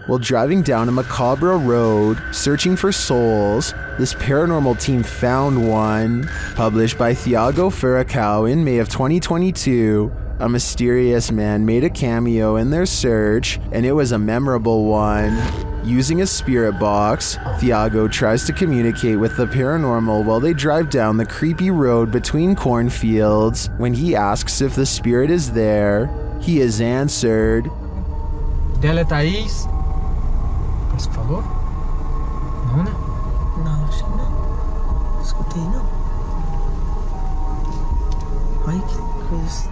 While driving down a macabre road, searching for souls, this paranormal team found one. Published by Thiago Furacão in May of 2022, a mysterious man made a cameo in their search, and it was a memorable one. Using a spirit box, Thiago tries to communicate with the paranormal while they drive down the creepy road between cornfields. When he asks if the spirit is there, he is answered. Dela é Thaís? Você falou? Não, né? Não, acho que não. Escutei, não. Ai, que coisa.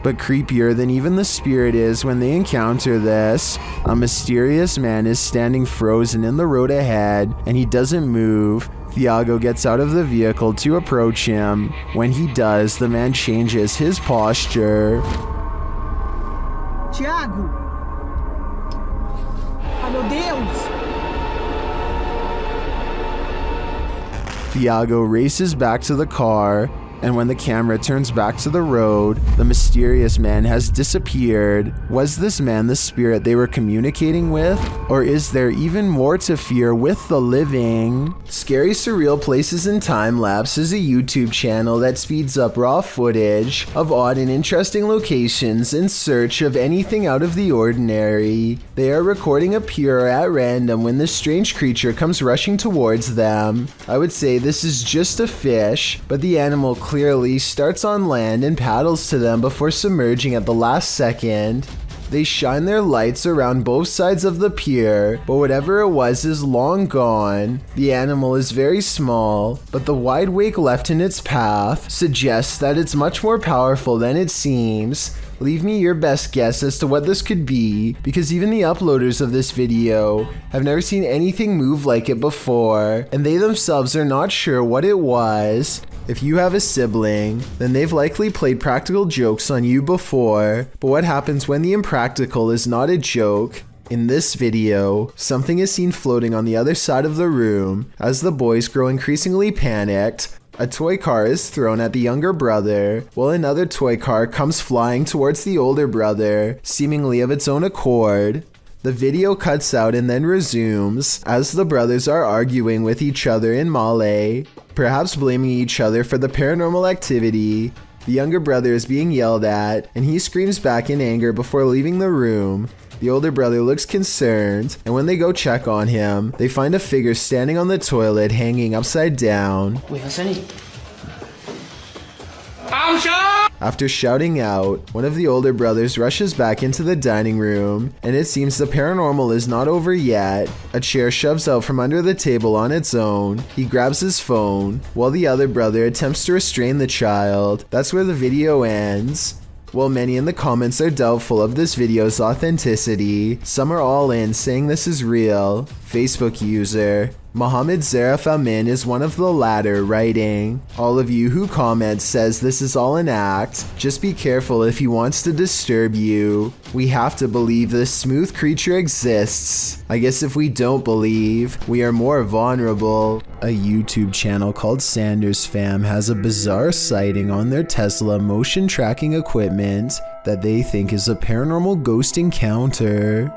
But creepier than even the spirit is when they encounter this, a mysterious man is standing frozen in the road ahead and he doesn't move. Thiago gets out of the vehicle to approach him. When he does, the man changes his posture. Thiago! Ah, meu Deus! Thiago races back to the car, and when the camera turns back to the road, the mysterious man has disappeared. Was this man the spirit they were communicating with? Or is there even more to fear with the living? Scary Surreal Places in Time Lapse is a YouTube channel that speeds up raw footage of odd and interesting locations in search of anything out of the ordinary. They are recording a pier at random when this strange creature comes rushing towards them. I would say this is just a fish, but the animal clearly starts on land and paddles to them before submerging at the last second. They shine their lights around both sides of the pier, but whatever it was is long gone. The animal is very small, but the wide wake left in its path suggests that it's much more powerful than it seems. Leave me your best guess as to what this could be, because even the uploaders of this video have never seen anything move like it before, and they themselves are not sure what it was. If you have a sibling, then they've likely played practical jokes on you before, but what happens when the impractical is not a joke? In this video, something is seen floating on the other side of the room. As the boys grow increasingly panicked, a toy car is thrown at the younger brother, while another toy car comes flying towards the older brother, seemingly of its own accord. The video cuts out and then resumes as the brothers are arguing with each other in Malay, perhaps blaming each other for the paranormal activity. The younger brother is being yelled at, and he screams back in anger before leaving the room. The older brother looks concerned, and when they go check on him, they find a figure standing on the toilet hanging upside down. After shouting out, one of the older brothers rushes back into the dining room, and it seems the paranormal is not over yet. A chair shoves out from under the table on its own. He grabs his phone, while the other brother attempts to restrain the child. That's where the video ends. While many in the comments are doubtful of this video's authenticity, some are all in saying this is real. Facebook user Mohammed Zarif Amin is one of the latter, writing, "All of you who comment says this is all an act. Just be careful if he wants to disturb you. We have to believe this smooth creature exists. I guess if we don't believe, we are more vulnerable." A YouTube channel called Sanders Fam has a bizarre sighting on their Tesla motion tracking equipment that they think is a paranormal ghost encounter.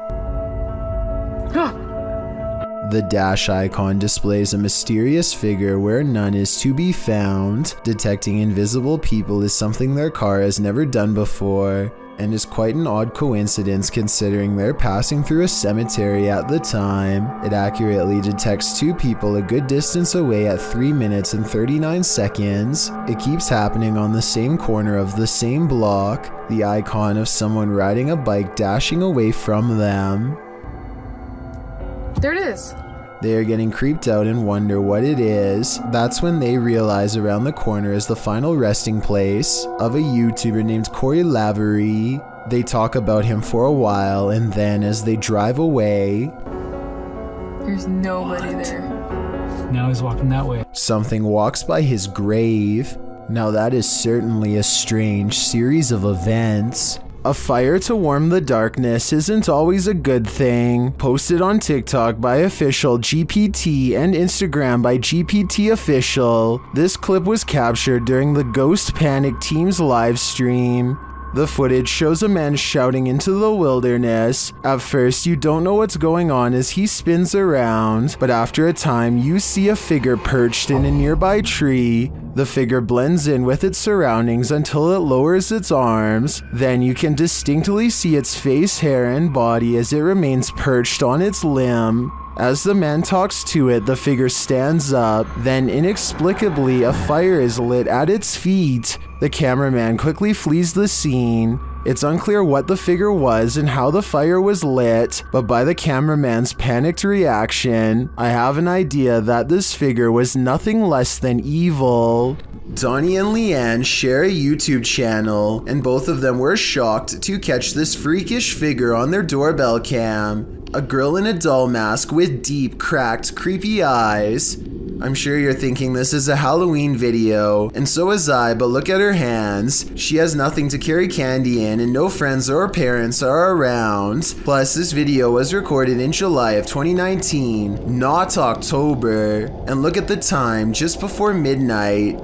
The dash icon displays a mysterious figure where none is to be found. Detecting invisible people is something their car has never done before, and is quite an odd coincidence considering they're passing through a cemetery at the time. It accurately detects two people a good distance away at 3 minutes and 39 seconds. It keeps happening on the same corner of the same block, the icon of someone riding a bike dashing away from them. There it is. They are getting creeped out and wonder what it is. That's when they realize around the corner is the final resting place of a YouTuber named Corey Lavery. They talk about him for a while, and then as they drive away, There's nobody there. Now he's walking that way. something walks by his grave. Now that is certainly a strange series of events. A fire to warm the darkness isn't always a good thing. Posted on TikTok by official GPT and Instagram by GPT official. This clip was captured during the Ghost Panic team's live stream. The footage shows a man shouting into the wilderness. At first, you don't know what's going on as he spins around, but after a time, you see a figure perched in a nearby tree. The figure blends in with its surroundings until it lowers its arms. Then you can distinctly see its face, hair, and body as it remains perched on its limb. As the man talks to it, the figure stands up. Then inexplicably, a fire is lit at its feet. The cameraman quickly flees the scene. It's unclear what the figure was and how the fire was lit, but by the cameraman's panicked reaction, I have an idea that this figure was nothing less than evil. Donnie and Leanne share a YouTube channel, and both of them were shocked to catch this freakish figure on their doorbell cam. A girl in a doll mask with deep, cracked, creepy eyes. I'm sure you're thinking this is a Halloween video, and so is I, but look at her hands. She has nothing to carry candy in, and no friends or parents are around. Plus, this video was recorded in July of 2019, not October. And look at the time, just before midnight.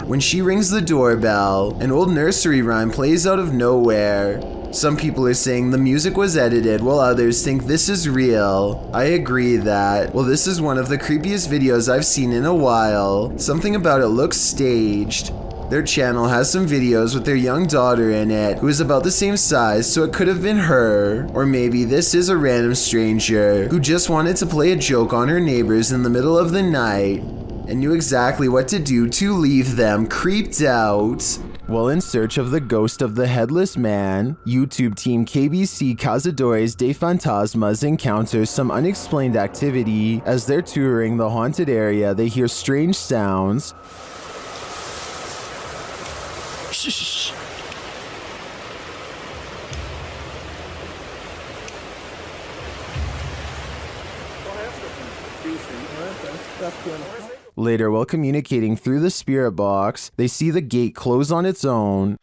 When she rings the doorbell, an old nursery rhyme plays out of nowhere. Some people are saying the music was edited, while others think this is real. I agree that, well, this is one of the creepiest videos I've seen in a while. Something about it looks staged. Their channel has some videos with their young daughter in it, who is about the same size, so it could have been her. Or maybe this is a random stranger who just wanted to play a joke on her neighbors in the middle of the night and knew exactly what to do to leave them creeped out. While in search of the ghost of the headless man, YouTube team KBC Cazadores de Fantasmas encounters some unexplained activity. As they're touring the haunted area, they hear strange sounds. Shh. Later, while communicating through the spirit box, they see the gate close on its own.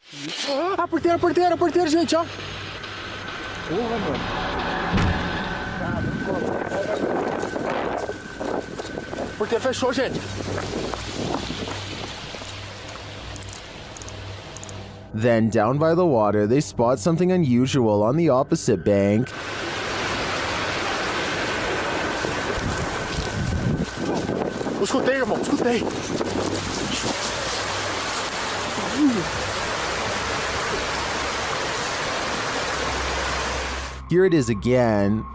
Porteiro, gente, ó. Porteiro fechou, gente. Then, down by the water, they spot something unusual on the opposite bank. Escutei, irmão, escutei. Here it is again.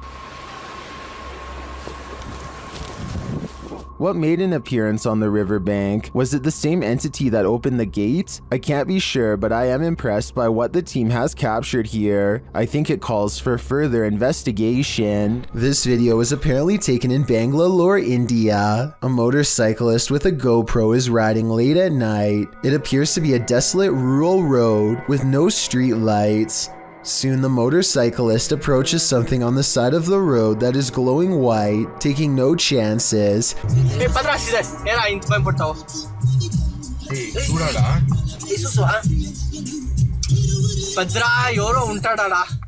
What made an appearance on the riverbank? Was it the same entity that opened the gate? I can't be sure, but I am impressed by what the team has captured here. I think it calls for further investigation. This video was apparently taken in Bangalore, India. A motorcyclist with a GoPro is riding late at night. It appears to be a desolate rural road with no street lights. Soon the motorcyclist approaches something on the side of the road that is glowing white, taking no chances.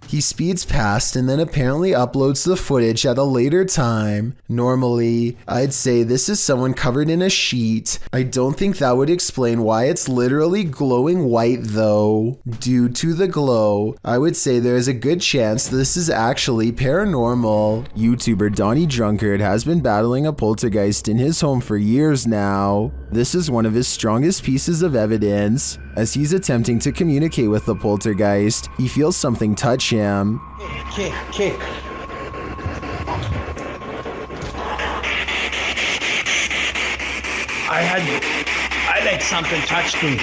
He speeds past and then apparently uploads the footage at a later time. Normally, I'd say this is someone covered in a sheet. I don't think that would explain why it's literally glowing white though. Due to the glow, I would say there is a good chance this is actually paranormal. YouTuber Donnie Drunkard has been battling a poltergeist in his home for years now. This is one of his strongest pieces of evidence. As he's attempting to communicate with the poltergeist, he feels something touch him. ¿Qué? I like something touched me.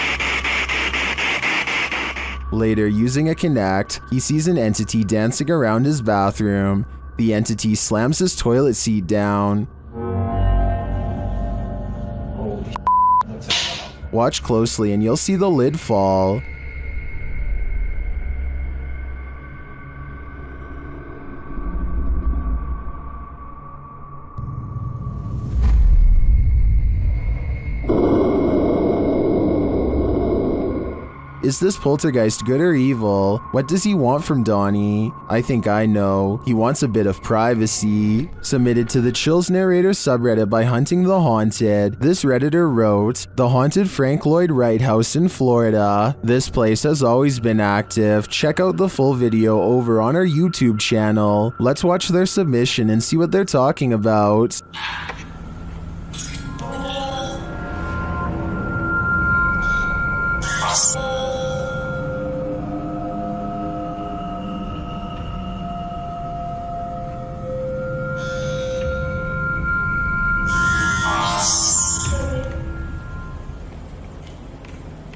Later, using a Kinect, he sees an entity dancing around his bathroom. The entity slams his toilet seat down. Watch closely and you'll see the lid fall. Is this poltergeist good or evil? What does he want from Donnie? I think I know. He wants a bit of privacy. Submitted to the Chills Narrator subreddit by Hunting the Haunted. This redditor wrote, "The haunted Frank Lloyd Wright house in Florida. This place has always been active. Check out the full video over on our YouTube channel." Let's watch their submission and see what they're talking about.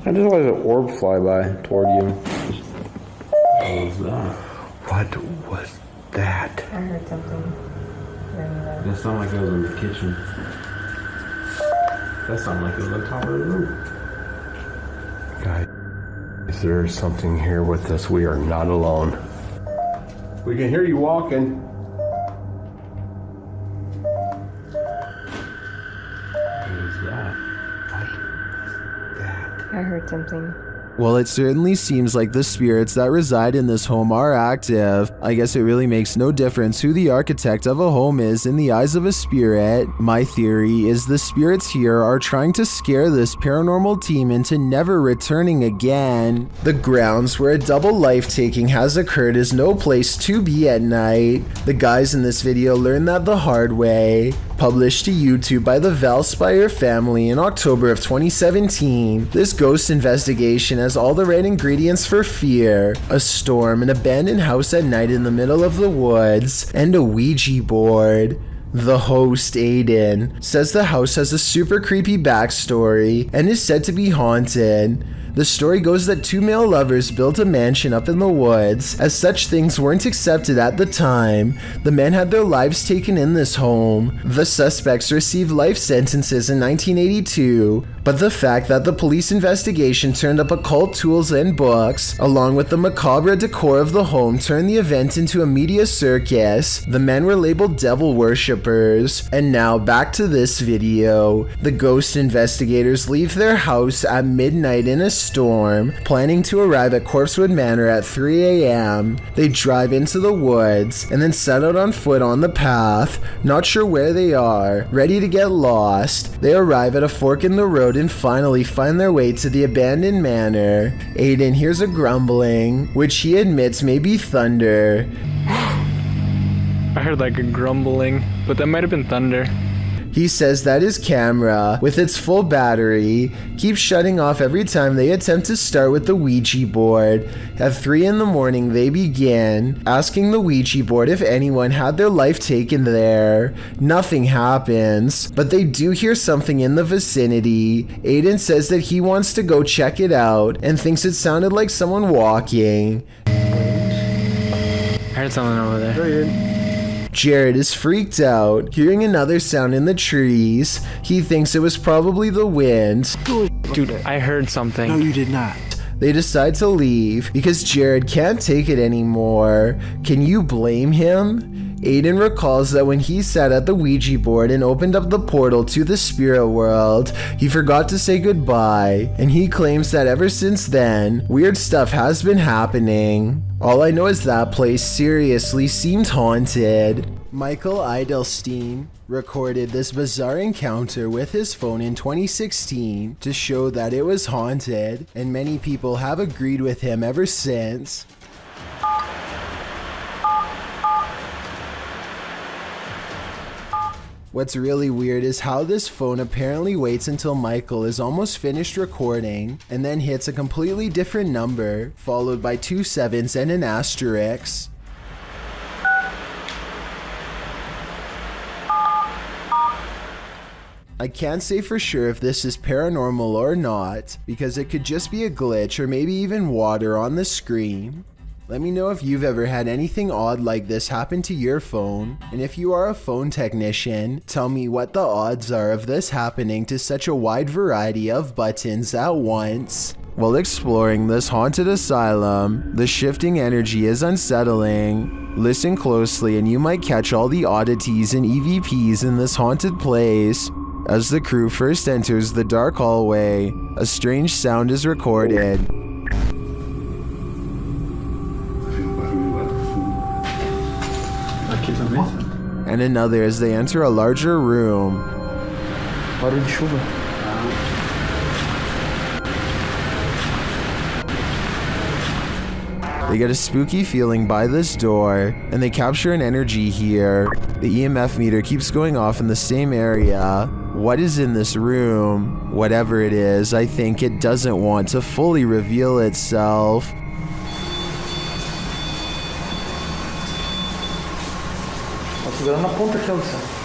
I just let an orb fly by toward you. What was that? What was that? I heard something. That sounded like it was in the kitchen. That sounded like it was on top of the roof. Guys, there's something here with us. We are not alone. We can hear you walking. What was that? I heard something. Well, it certainly seems like the spirits that reside in this home are active. I guess it really makes no difference who the architect of a home is in the eyes of a spirit. My theory is the spirits here are trying to scare this paranormal team into never returning again. The grounds where a double life-taking has occurred is no place to be at night. The guys in this video learned that the hard way. Published to YouTube by the Valspire family in October of 2017, this ghost investigation has all the right ingredients for fear: a storm, an abandoned house at night in the middle of the woods, and a Ouija board. The host, Aiden, says the house has a super creepy backstory and is said to be haunted. The story goes that two male lovers built a mansion up in the woods. As such things weren't accepted at the time, the men had their lives taken in this home. The suspects received life sentences in 1982, but the fact that the police investigation turned up occult tools and books, along with the macabre decor of the home, turned the event into a media circus. The men were labeled devil worshippers. And now back to this video. The ghost investigators leave their house at midnight in a storm, planning to arrive at Corpsewood Manor at 3 a.m. They drive into the woods and then set out on foot on the path, not sure where they are, ready to get lost. They arrive at a fork in the road and finally find their way to the abandoned manor. Aiden hears a grumbling, which he admits may be thunder. I heard like a grumbling, but that might have been thunder. He says that his camera, with its full battery, keeps shutting off every time they attempt to start with the Ouija board. At 3 in the morning, they begin asking the Ouija board if anyone had their life taken there. Nothing happens, but they do hear something in the vicinity. Aiden says that he wants to go check it out and thinks it sounded like someone walking. I heard someone over there. Jared is freaked out, hearing another sound in the trees. He thinks it was probably the wind. Dude, I heard something. No, you did not. They decide to leave because Jared can't take it anymore. Can you blame him? Aiden recalls that when he sat at the Ouija board and opened up the portal to the spirit world, he forgot to say goodbye, and he claims that ever since then, weird stuff has been happening. All I know is that place seriously seemed haunted. Michael Eidelstein recorded this bizarre encounter with his phone in 2016 to show that it was haunted, and many people have agreed with him ever since. What's really weird is how this phone apparently waits until Michael is almost finished recording and then hits a completely different number, followed by 2 sevens and an asterisk. I can't say for sure if this is paranormal or not, because it could just be a glitch or maybe even water on the screen. Let me know if you've ever had anything odd like this happen to your phone, and if you are a phone technician, tell me what the odds are of this happening to such a wide variety of buttons at once. While exploring this haunted asylum, the shifting energy is unsettling. Listen closely and you might catch all the oddities and EVPs in this haunted place. As the crew first enters the dark hallway, a strange sound is recorded. Aqueles ambientes. and another as they enter a larger room. Barulho de chuva. They get a spooky feeling by this door, and they capture an energy here. The EMF meter keeps going off in the same area. What is in this room? Whatever it is, I think it doesn't want to fully reveal itself. Tá segurando na ponta aqui, Alisson.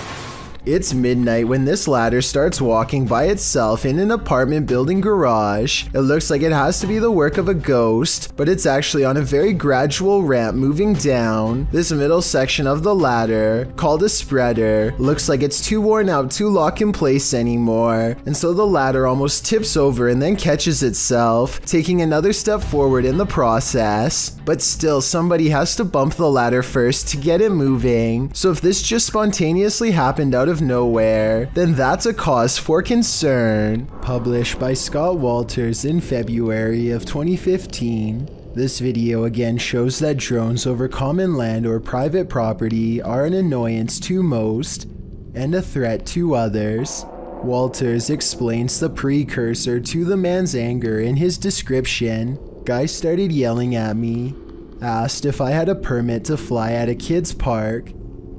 It's midnight when this ladder starts walking by itself in an apartment building garage. It looks like it has to be the work of a ghost, but it's actually on a very gradual ramp moving down. This middle section of the ladder, called a spreader, looks like it's too worn out to lock in place anymore, and so the ladder almost tips over and then catches itself, taking another step forward in the process. But still, somebody has to bump the ladder first to get it moving, so if this just spontaneously happened out of nowhere, then that's a cause for concern. Published by Scott Walters in February of 2015. This video again shows that drones over common land or private property are an annoyance to most and a threat to others. Walters explains the precursor to the man's anger in his description. Guy started yelling at me, asked if I had a permit to fly at a kid's park.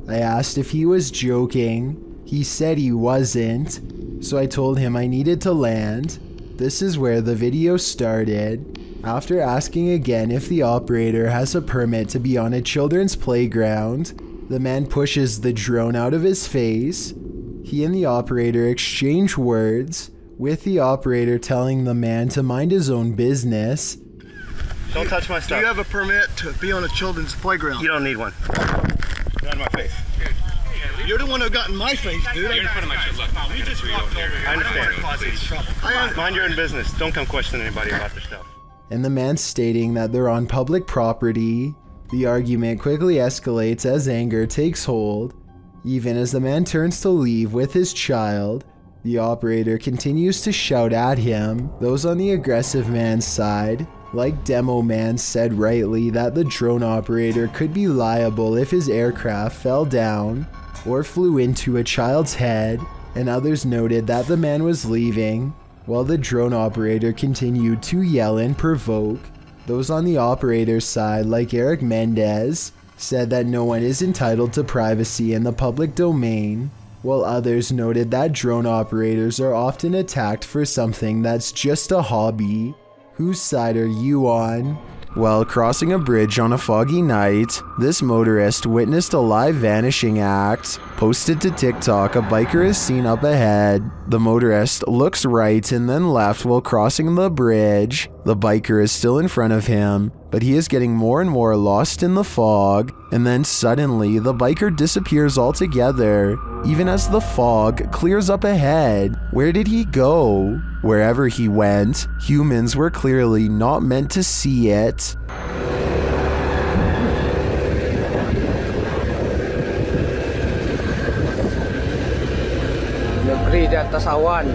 I asked if he was joking. He said he wasn't, so I told him I needed to land. This is where the video started. After asking again if the operator has a permit to be on a children's playground, the man pushes the drone out of his face. He and the operator exchange words, with the operator telling the man to mind his own business. Don't touch my stuff. Do you have a permit to be on a children's playground? You don't need one. Get out of my face. You're the one who got in my face, dude. You're in front of my shit. Look, we just walked over here. I understand. Mind your own business. Don't come question anybody about their stuff. And the man stating that they're on public property. The argument quickly escalates as anger takes hold. Even as the man turns to leave with his child, the operator continues to shout at him. Those on the aggressive man's side, like Demo Man, said rightly that the drone operator could be liable if his aircraft fell down or flew into a child's head, and others noted that the man was leaving, while the drone operator continued to yell and provoke. Those on the operator's side, like Eric Mendez, said that no one is entitled to privacy in the public domain, while others noted that drone operators are often attacked for something that's just a hobby. Whose side are you on? While crossing a bridge on a foggy night, this motorist witnessed a live vanishing act. Posted to TikTok, a biker is seen up ahead. The motorist looks right and then left while crossing the bridge. The biker is still in front of him, but he is getting more and more lost in the fog, and then suddenly the biker disappears altogether, even as the fog clears up ahead. Where did he go? Wherever he went, humans were clearly not meant to see it. Negeri di atas awan.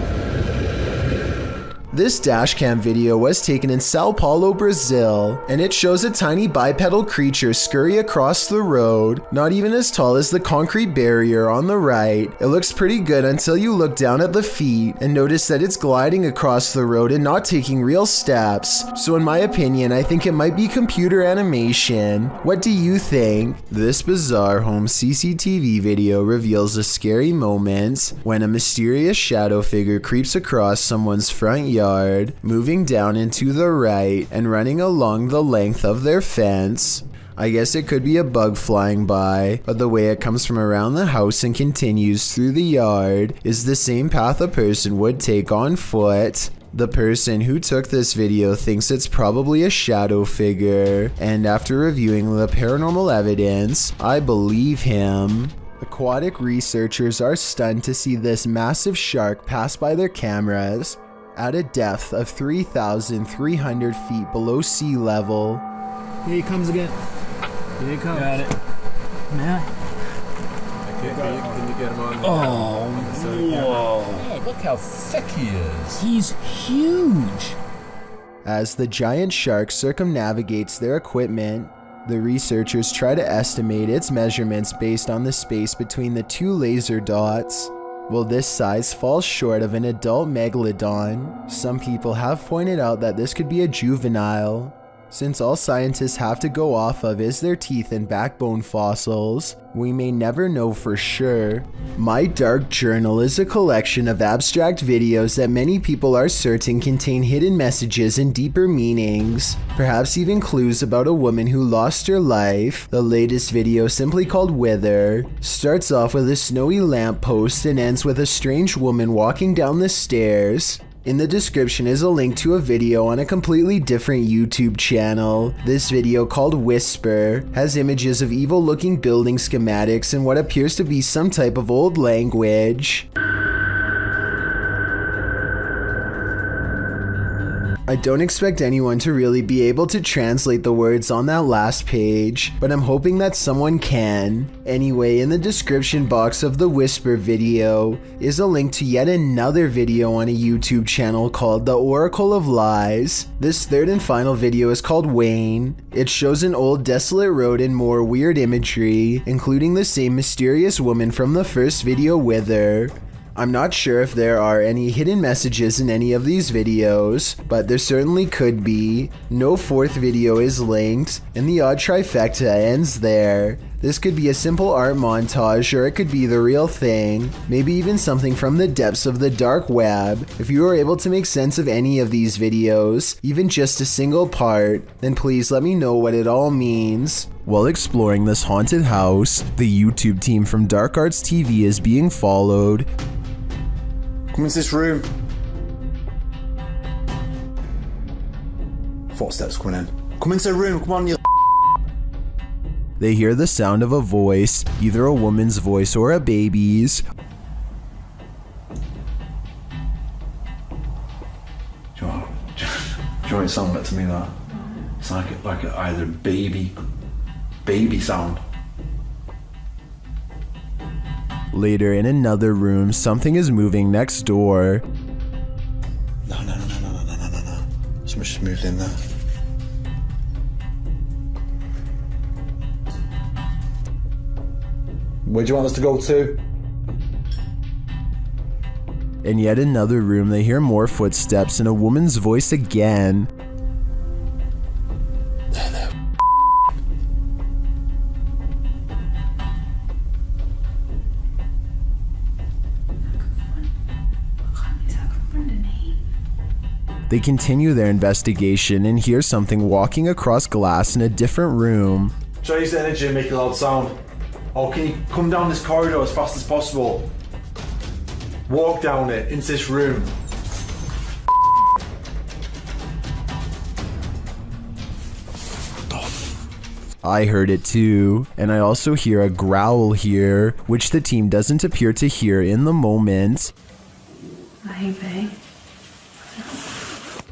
This dashcam video was taken in Sao Paulo, Brazil, and it shows a tiny bipedal creature scurry across the road, not even as tall as the concrete barrier on the right. It looks pretty good until you look down at the feet and notice that it's gliding across the road and not taking real steps. So in my opinion, I think it might be computer animation. What do you think? This bizarre home CCTV video reveals a scary moment when a mysterious shadow figure creeps across someone's front yard, moving down into the right and running along the length of their fence. I guess it could be a bug flying by, but the way it comes from around the house and continues through the yard is the same path a person would take on foot. The person who took this video thinks it's probably a shadow figure, and after reviewing the paranormal evidence, I believe him. Aquatic researchers are stunned to see this massive shark pass by their cameras at a depth of 3,300 feet below sea level. Here he comes again. Here he comes. Got it. Man. Can you get him on? Oh, whoa. Yeah, look how thick he is. He's huge. As the giant shark circumnavigates their equipment, The researchers try to estimate its measurements based on the space between the two laser dots. Well, this size falls short of an adult megalodon. Some people have pointed out that this could be a juvenile, since all scientists have to go off of is their teeth and backbone fossils. We may never know for sure. My Dark Journal is a collection of abstract videos that many people are certain contain hidden messages and deeper meanings, perhaps even clues about a woman who lost her life. The latest video, simply called Wither, starts off with a snowy lamppost and ends with a strange woman walking down the stairs. In the description is a link to a video on a completely different YouTube channel. This video, called Whisper, has images of evil looking building schematics and what appears to be some type of old language. I don't expect anyone to really be able to translate the words on that last page, but I'm hoping that someone can. Anyway, in the description box of the Whisper video is a link to yet another video on a YouTube channel called The Oracle of Lies. This third and final video is called Wayne. It shows an old desolate road and more weird imagery, including the same mysterious woman from the first video, Wither. I'm not sure if there are any hidden messages in any of these videos, but there certainly could be. No fourth video is linked, and the odd trifecta ends there. This could be a simple art montage, or it could be the real thing, maybe even something from the depths of the dark web. If you are able to make sense of any of these videos, even just a single part, then please let me know what it all means. While exploring this haunted house, the YouTube team from Dark Arts TV is being followed. Come into this room. Footsteps coming in. Come into the room, come on, you. They hear the sound of a voice, either a woman's voice or a baby's. Do you want it sound like to me that? It's like either baby sound. Later, in another room, something is moving next door. No. Someone's just moved in there. Where do you want us to go to? In yet another room, they hear more footsteps and a woman's voice again. They continue their investigation and hear something walking across glass in a different room. Try to use the energy and make a loud sound. Or can you come down this corridor as fast as possible? Walk down it, into this room. I heard it too, and I also hear a growl here, which the team doesn't appear to hear in the moment. Maybe.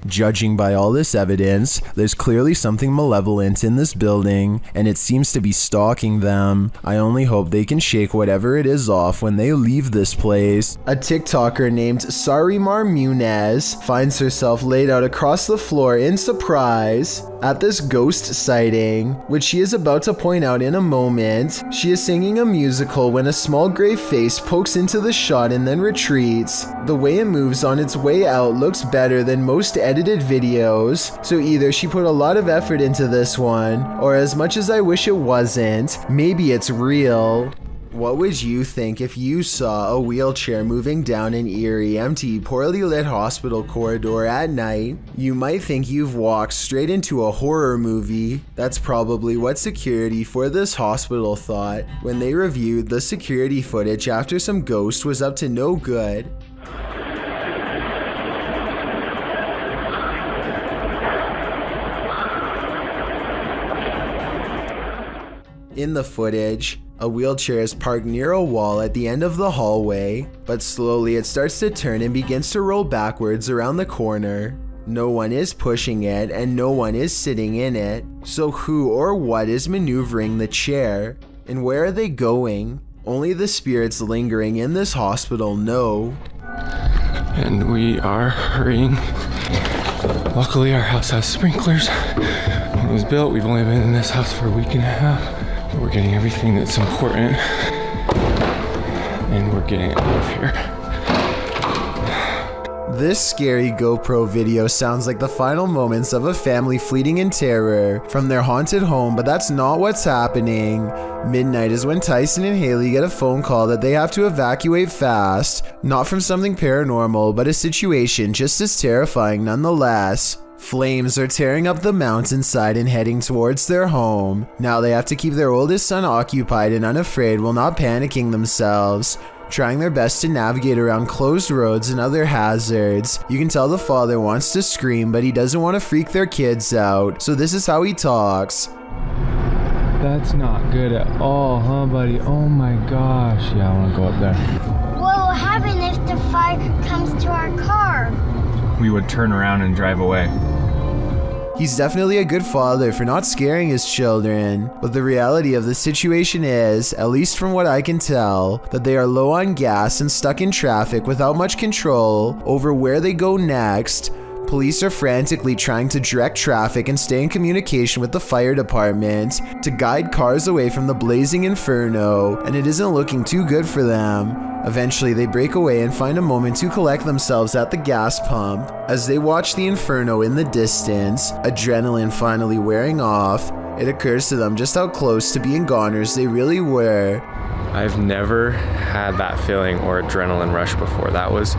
Judging by all this evidence, there's clearly something malevolent in this building, and it seems to be stalking them. I only hope they can shake whatever it is off when they leave this place. A TikToker named Sarimar Munez finds herself laid out across the floor in surprise at this ghost sighting, which she is about to point out in a moment. She is singing a musical when a small gray face pokes into the shot and then retreats. The way it moves on its way out looks better than most edited videos, so either she put a lot of effort into this one, or as much as I wish it wasn't, maybe it's real. What would you think if you saw a wheelchair moving down an eerie, empty, poorly lit hospital corridor at night? You might think you've walked straight into a horror movie. That's probably what security for this hospital thought when they reviewed the security footage after some ghost was up to no good. In the footage, a wheelchair is parked near a wall at the end of the hallway, but slowly it starts to turn and begins to roll backwards around the corner. No one is pushing it and no one is sitting in it, so who or what is maneuvering the chair? And where are they going? Only the spirits lingering in this hospital know. And we are hurrying. Luckily our house has sprinklers. when it was built. We've only been in this house for a week and a half. But we're getting everything that's important. And we're getting it out of here. This scary GoPro video sounds like the final moments of a family fleeing in terror from their haunted home, but that's not what's happening. Midnight is when Tyson and Haley get a phone call that they have to evacuate fast, not from something paranormal, but a situation just as terrifying nonetheless. Flames are tearing up the mountainside and heading towards their home. Now they have to keep their oldest son occupied and unafraid while not panicking themselves, trying their best to navigate around closed roads and other hazards. You can tell the father wants to scream, but he doesn't want to freak their kids out, so this is how he talks. That's not good at all, huh, buddy? Oh my gosh. Yeah, I want to go up there. What will happen if the fire comes to our car? We would turn around and drive away. He's definitely a good father for not scaring his children, but the reality of the situation is, at least from what I can tell, that they are low on gas and stuck in traffic without much control over where they go next. Police are frantically trying to direct traffic and stay in communication with the fire department to guide cars away from the blazing inferno, and it isn't looking too good for them. Eventually, they break away and find a moment to collect themselves at the gas pump. As they watch the inferno in the distance, adrenaline finally wearing off, it occurs to them just how close to being goners they really were. I've never had that feeling or adrenaline rush before. That was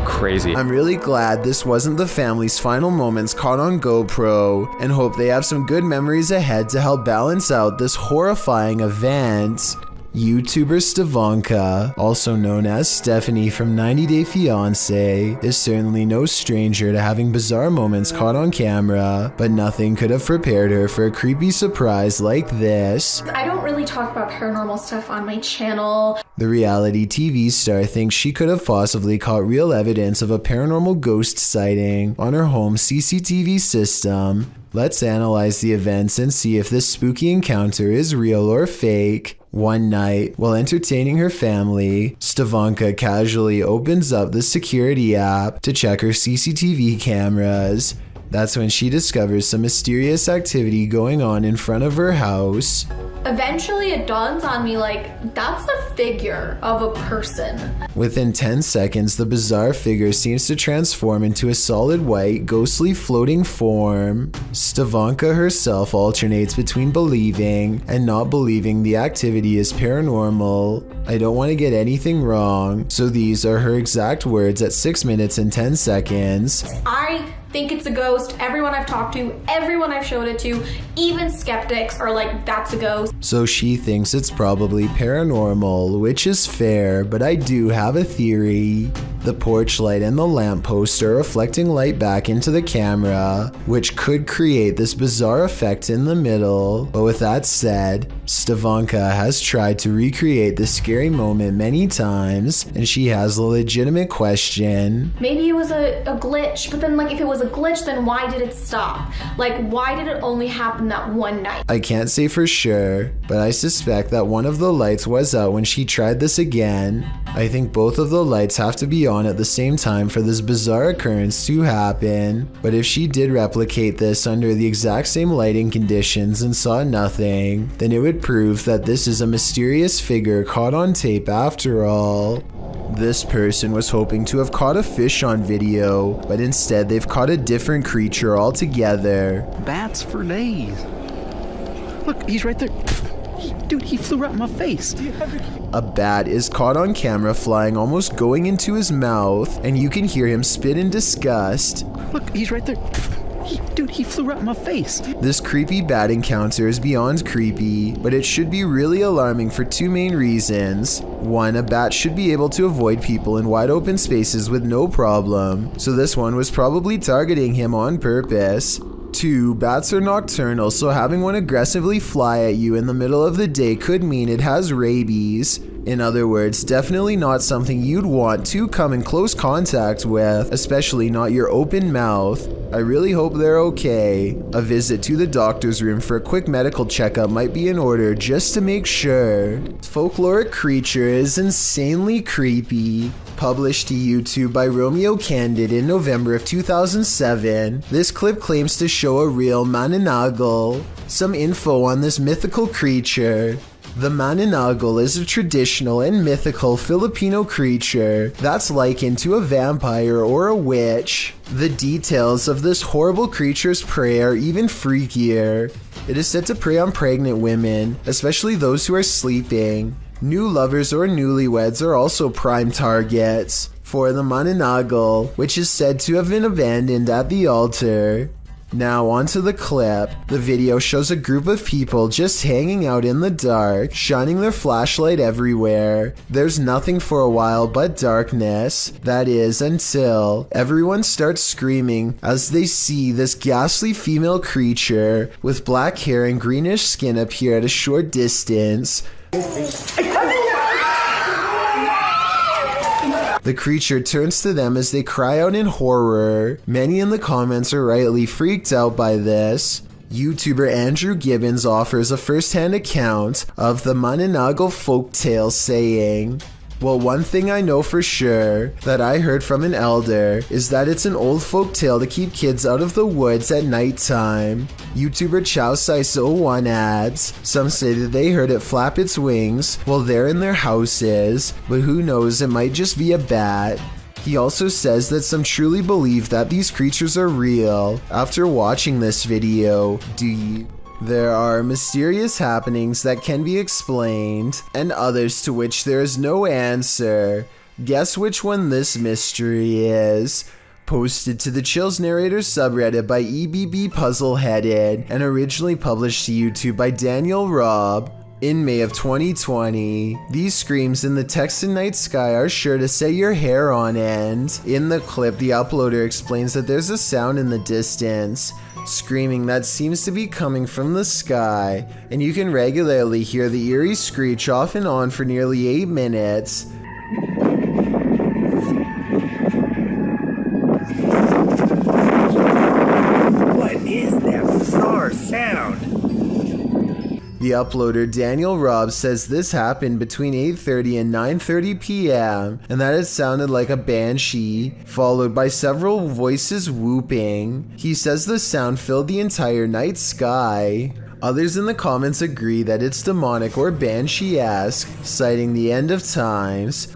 crazy. I'm really glad this wasn't the family's final moments caught on GoPro, and hope they have some good memories ahead to help balance out this horrifying event. YouTuber Stevanka, also known as Stephanie from 90 Day Fiancé, is certainly no stranger to having bizarre moments caught on camera, but nothing could have prepared her for a creepy surprise like this. I don't really talk about paranormal stuff on my channel. The reality TV star thinks she could have possibly caught real evidence of a paranormal ghost sighting on her home CCTV system. Let's analyze the events and see if this spooky encounter is real or fake. One night, while entertaining her family, Stevanka casually opens up the security app to check her CCTV cameras. That's when she discovers some mysterious activity going on in front of her house. Eventually it dawns on me, like, that's the figure of a person. Within 10 seconds, the bizarre figure seems to transform into a solid white, ghostly floating form. Stevanka herself alternates between believing and not believing the activity is paranormal. I don't want to get anything wrong, so these are her exact words at 6 minutes and 10 seconds. I think it's a ghost. Everyone I've talked to, everyone I've showed it to, even skeptics are like, that's a ghost. So she thinks it's probably paranormal, which is fair, but I do have a theory. The porch light and the lamppost are reflecting light back into the camera, which could create this bizarre effect in the middle. But with that said, Stevanka has tried to recreate this scary moment many times, and she has a legitimate question. Maybe it was a glitch, but then like if it was a glitch, then why did it stop? Like, why did it only happen that one night? I can't say for sure, but I suspect that one of the lights was out when she tried this again. I think both of the lights have to be on at the same time for this bizarre occurrence to happen. But if she did replicate this under the exact same lighting conditions and saw nothing, then it would prove that this is a mysterious figure caught on tape after all. This person was hoping to have caught a fish on video, but instead they've caught a different creature altogether. Bats for days. Look, he's right there. Dude, he flew right in my face. A bat is caught on camera flying, almost going into his mouth, and you can hear him spit in disgust. Look, he's right there. Dude, he flew right in my face. This creepy bat encounter is beyond creepy, but it should be really alarming for two main reasons. One, a bat should be able to avoid people in wide open spaces with no problem, so this one was probably targeting him on purpose. 2, bats are nocturnal, so having one aggressively fly at you in the middle of the day could mean it has rabies. In other words, definitely not something you'd want to come in close contact with, especially not your open mouth. I really hope they're okay. A visit to the doctor's room for a quick medical checkup might be in order just to make sure. Folkloric creature is insanely creepy. Published to YouTube by Romeo Candid in November of 2007, this clip claims to show a real mananagal. Some info on this mythical creature. The mananagal is a traditional and mythical Filipino creature that's likened to a vampire or a witch. The details of this horrible creature's prey are even freakier. It is said to prey on pregnant women, especially those who are sleeping. New lovers or newlyweds are also prime targets for the mananagal, which is said to have been abandoned at the altar. Now onto the clip. The video shows a group of people just hanging out in the dark, shining their flashlight everywhere. There's nothing for a while but darkness. That is, until everyone starts screaming as they see this ghastly female creature with black hair and greenish skin appear at a short distance. The creature turns to them as they cry out in horror. Many in the comments are rightly freaked out by this. YouTuber Andrew Gibbons offers a first-hand account of the mananagal folktale, saying, "Well, one thing I know for sure that I heard from an elder is that it's an old folk tale to keep kids out of the woods at nighttime." YouTuber Chowsice01 adds, "Some say that they heard it flap its wings while they're in their houses, but who knows, it might just be a bat." He also says that some truly believe that these creatures are real. After watching this video, do you? There are mysterious happenings that can be explained, and others to which there is no answer. Guess which one this mystery is? Posted to the Chills Narrator subreddit by EBB Puzzleheaded, and originally published to YouTube by Daniel Robb. In May of 2020, these screams in the Texan night sky are sure to set your hair on end. In the clip, the uploader explains that there's a sound in the distance, screaming that seems to be coming from the sky, and you can regularly hear the eerie screech off and on for nearly 8 minutes. What is that bizarre sound? The uploader Daniel Robb says this happened between 8:30 and 9:30 p.m. and that it sounded like a banshee, followed by several voices whooping. He says the sound filled the entire night sky. Others in the comments agree that it's demonic or banshee-esque, citing the end of times.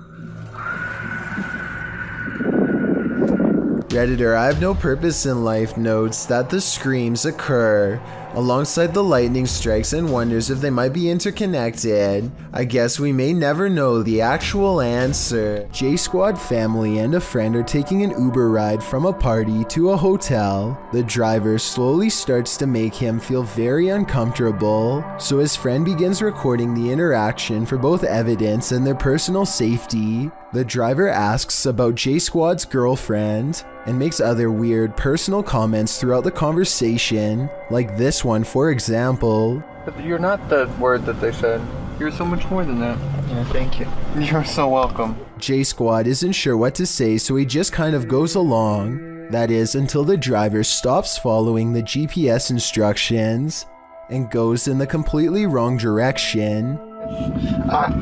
Redditor I Have No Purpose in Life notes that the screams occur alongside the lightning strikes and wonders if they might be interconnected. I guess we may never know the actual answer. J Squad family and a friend are taking an Uber ride from a party to a hotel. The driver slowly starts to make him feel very uncomfortable, so his friend begins recording the interaction for both evidence and their personal safety. The driver asks about J Squad's girlfriend and makes other weird personal comments throughout the conversation, like this one for example. But you're not the word that they said. You're so much more than that. Yeah, thank you. You're so welcome. J Squad isn't sure what to say, so he just kind of goes along. That is, until the driver stops following the GPS instructions and goes in the completely wrong direction.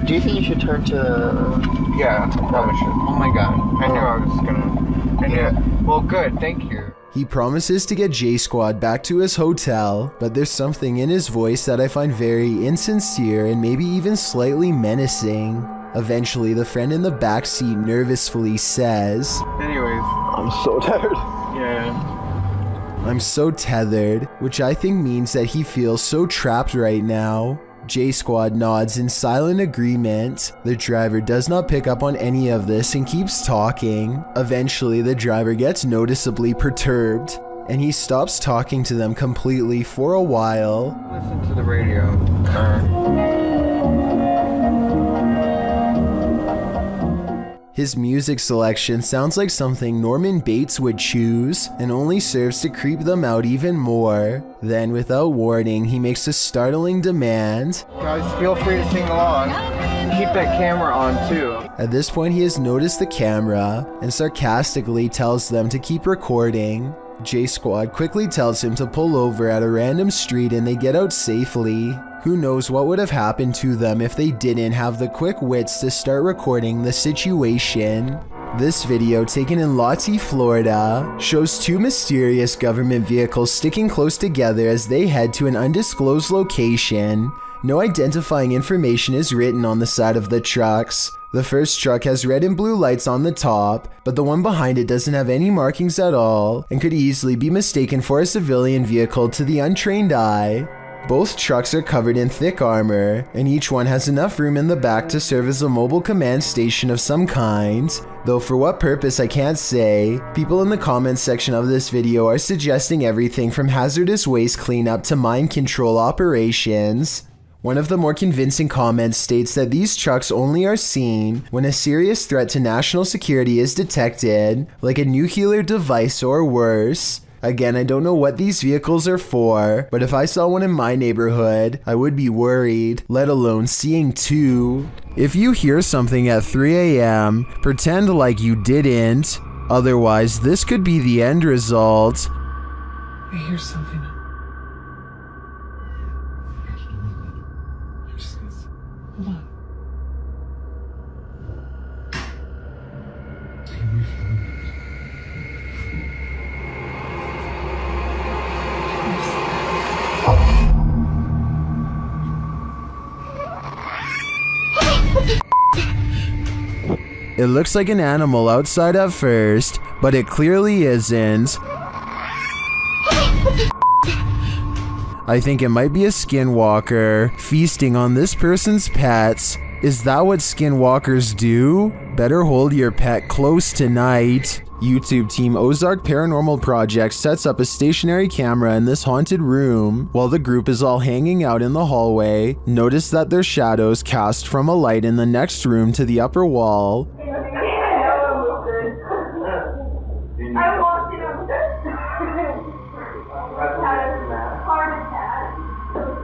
Do you think you should turn to... Yeah, probably should. Oh my god. I knew I was gonna... Yeah. Well, good. Thank you. He promises to get J Squad back to his hotel, but there's something in his voice that I find very insincere and maybe even slightly menacing. Eventually, the friend in the backseat nervously says, Anyways. I'm so tired. Yeah. I'm so tethered, which I think means that he feels so trapped right now. J Squad nods in silent agreement. The driver does not pick up on any of this and keeps talking. Eventually, the driver gets noticeably perturbed, and he stops talking to them completely for a while. Listen to the radio. His music selection sounds like something Norman Bates would choose, and only serves to creep them out even more. Then, without warning, he makes a startling demand. Guys, feel free to sing along. Keep that camera on too. At this point, he has noticed the camera and sarcastically tells them to keep recording. J Squad quickly tells him to pull over at a random street and they get out safely. Who knows what would have happened to them if they didn't have the quick wits to start recording the situation. This video, taken in Lottie, Florida, shows two mysterious government vehicles sticking close together as they head to an undisclosed location. No identifying information is written on the side of the trucks. The first truck has red and blue lights on the top, but the one behind it doesn't have any markings at all and could easily be mistaken for a civilian vehicle to the untrained eye. Both trucks are covered in thick armor, and each one has enough room in the back to serve as a mobile command station of some kind. Though for what purpose I can't say. People in the comments section of this video are suggesting everything from hazardous waste cleanup to mind control operations. One of the more convincing comments states that these trucks only are seen when a serious threat to national security is detected, like a nuclear device or worse. Again, I don't know what these vehicles are for, but if I saw one in my neighborhood, I would be worried, let alone seeing two. If you hear something at 3 a.m., pretend like you didn't. Otherwise, this could be the end result. I hear something. Hold on. It looks like an animal outside at first, but it clearly isn't. I think it might be a skinwalker feasting on this person's pets. Is that what skinwalkers do? Better hold your pet close tonight. YouTube team Ozark Paranormal Project sets up a stationary camera in this haunted room. While the group is all hanging out in the hallway, notice that their shadows cast from a light in the next room to the upper wall. I walked in on this. Heart attack.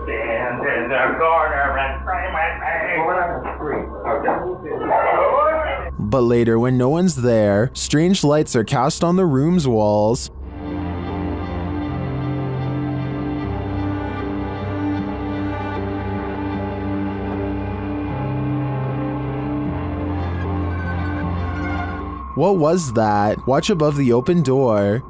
Stand in the corner and pray with me. Okay. But later, when no one's there, strange lights are cast on the room's walls. What was that? Watch above the open door.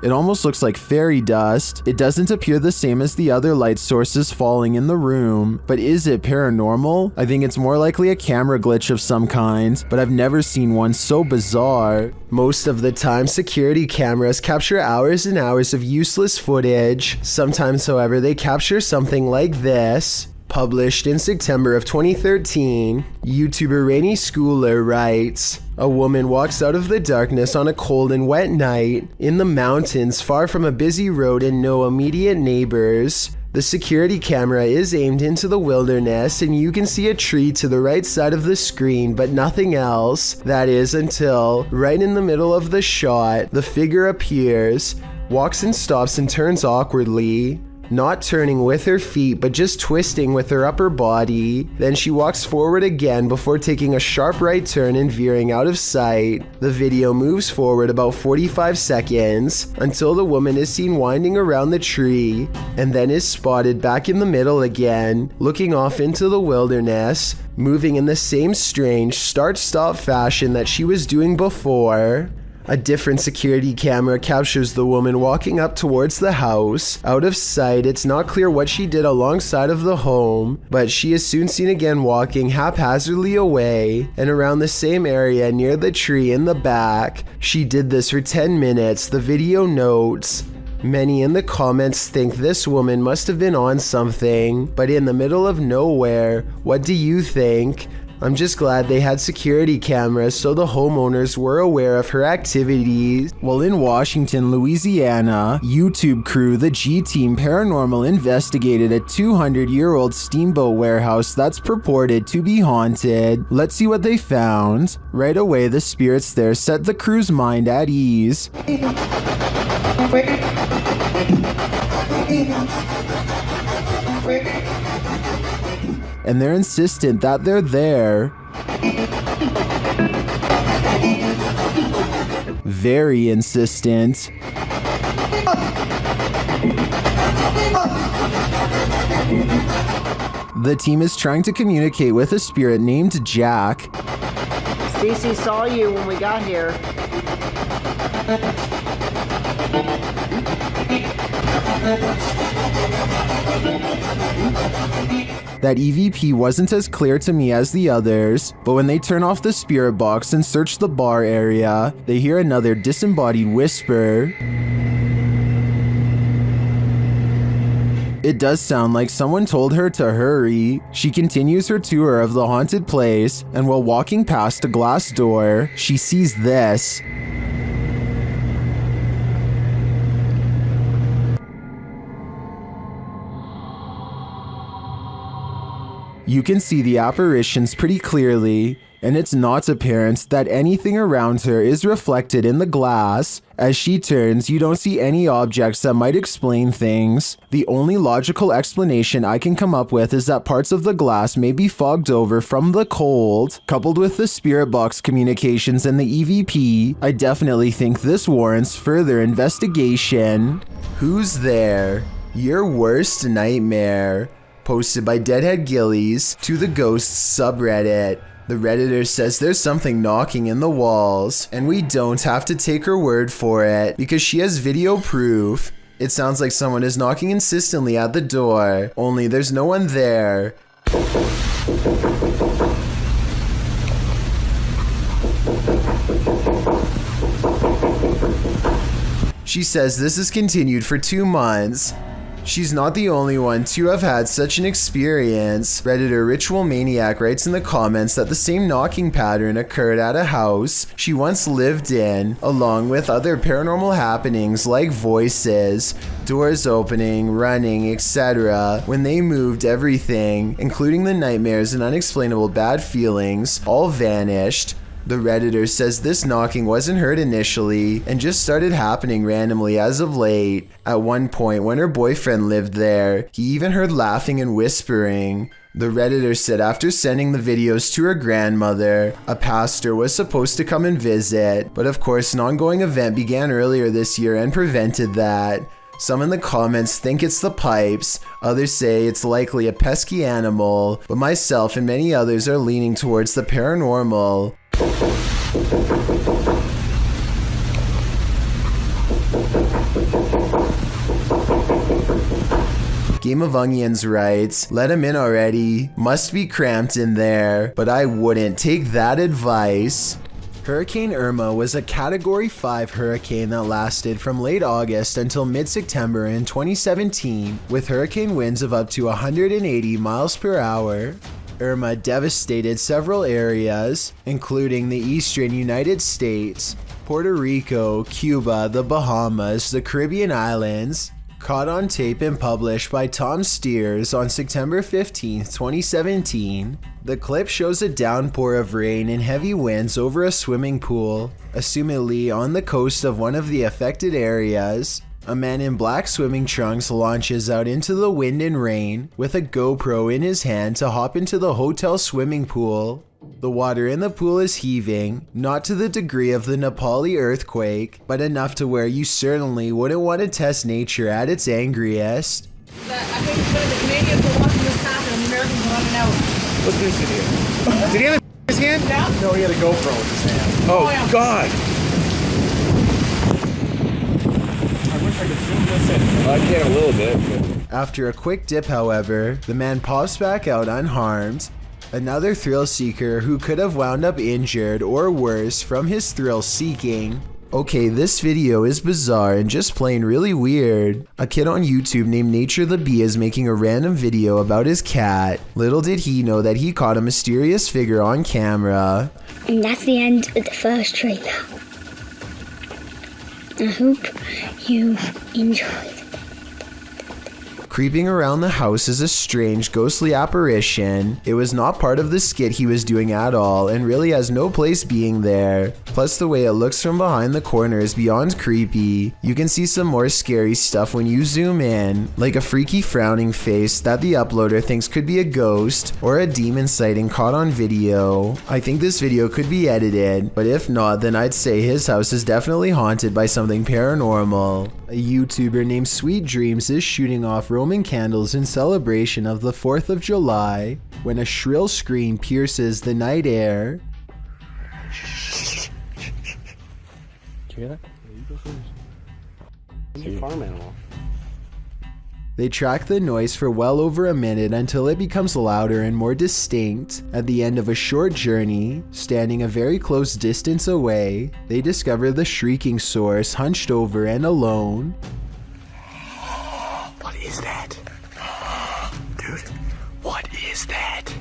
It almost looks like fairy dust. It doesn't appear the same as the other light sources falling in the room, but is it paranormal? I think it's more likely a camera glitch of some kind, but I've never seen one so bizarre. Most of the time, security cameras capture hours and hours of useless footage. Sometimes, however, they capture something like this. Published in September of 2013, YouTuber Rainy Schooler writes, "A woman walks out of the darkness on a cold and wet night in the mountains far from a busy road and no immediate neighbors. The security camera is aimed into the wilderness and you can see a tree to the right side of the screen but nothing else. That is until, right in the middle of the shot, the figure appears, walks and stops and turns awkwardly. Not turning with her feet, but just twisting with her upper body. Then she walks forward again before taking a sharp right turn and veering out of sight. The video moves forward about 45 seconds until the woman is seen winding around the tree and then is spotted back in the middle again, looking off into the wilderness, moving in the same strange start-stop fashion that she was doing before." A different security camera captures the woman walking up towards the house. Out of sight, it's not clear what she did alongside of the home, but she is soon seen again walking haphazardly away and around the same area near the tree in the back. She did this for 10 minutes, the video notes. Many in the comments think this woman must have been on something, but in the middle of nowhere. What do you think? I'm just glad they had security cameras so the homeowners were aware of her activities. While in Washington, Louisiana, YouTube crew The G Team Paranormal investigated a 200-year-old steamboat warehouse that's purported to be haunted. Let's see what they found. Right away, the spirits there set the crew's mind at ease. and they're insistent that they're there. Very insistent. The team is trying to communicate with a spirit named Jack. Cece saw you when we got here. That EVP wasn't as clear to me as the others, but when they turn off the spirit box and search the bar area, they hear another disembodied whisper. It does sound like someone told her to hurry. She continues her tour of the haunted place, and while walking past a glass door, she sees this. You can see the apparitions pretty clearly, and it's not apparent that anything around her is reflected in the glass. As she turns, you don't see any objects that might explain things. The only logical explanation I can come up with is that parts of the glass may be fogged over from the cold. Coupled with the spirit box communications and the EVP, I definitely think this warrants further investigation. Who's there? Your worst nightmare. Posted by Deadhead Gillies to the Ghosts subreddit. The Redditor says there's something knocking in the walls, and we don't have to take her word for it because she has video proof. It sounds like someone is knocking insistently at the door, only there's no one there. She says this has continued for 2 months. She's not the only one to have had such an experience. Redditor Ritual Maniac writes in the comments that the same knocking pattern occurred at a house she once lived in, along with other paranormal happenings like voices, doors opening, running, etc. When they moved, everything, including the nightmares and unexplainable bad feelings, all vanished. The Redditor says this knocking wasn't heard initially and just started happening randomly as of late. At one point when her boyfriend lived there, he even heard laughing and whispering. The Redditor said after sending the videos to her grandmother, a pastor was supposed to come and visit, but of course an ongoing event began earlier this year and prevented that. Some in the comments think it's the pipes, others say it's likely a pesky animal, but myself and many others are leaning towards the paranormal. Game of Onions writes, let him in already, must be cramped in there, but I wouldn't take that advice. Hurricane Irma was a Category 5 hurricane that lasted from late August until mid-September in 2017, with hurricane winds of up to 180 miles per hour. Irma devastated several areas, including the eastern United States, Puerto Rico, Cuba, the Bahamas, the Caribbean islands. Caught on tape and published by Tom Steers on September 15, 2017. The clip shows a downpour of rain and heavy winds over a swimming pool, assumedly on the coast of one of the affected areas. A man in black swimming trunks launches out into the wind and rain with a GoPro in his hand to hop into the hotel swimming pool. The water in the pool is heaving, not to the degree of the Nepali earthquake, but enough to where you certainly wouldn't want to test nature at its angriest. I think the Canadians were watching this happen and the Americans were running out. What's this video? Did he have a his hand? Yeah. No, he had a GoPro in his hand. Oh, yeah. God. I wish I could zoom this in. I can a little bit. After a quick dip, however, the man pops back out unharmed. Another thrill seeker who could have wound up injured or worse from his thrill seeking. Okay, this video is bizarre and just plain really weird. A kid on YouTube named Nature the Bee is making a random video about his cat. Little did he know that he caught a mysterious figure on camera. And that's the end of the first trailer. I hope you enjoyed. Creeping around the house is a strange, ghostly apparition. It was not part of the skit he was doing at all and really has no place being there. Plus the way it looks from behind the corner is beyond creepy. You can see some more scary stuff when you zoom in, like a freaky frowning face that the uploader thinks could be a ghost or a demon sighting caught on video. I think this video could be edited, but if not, then I'd say his house is definitely haunted by something paranormal. A YouTuber named Sweet Dreams is shooting off Roman candles in celebration of the 4th of July when a shrill scream pierces the night air. Did you hear that? Yeah, you go first. It's a farm animal. They track the noise for well over a minute until it becomes louder and more distinct. At the end of a short journey, standing a very close distance away, they discover the shrieking source hunched over and alone. What is that? Dude, what is that?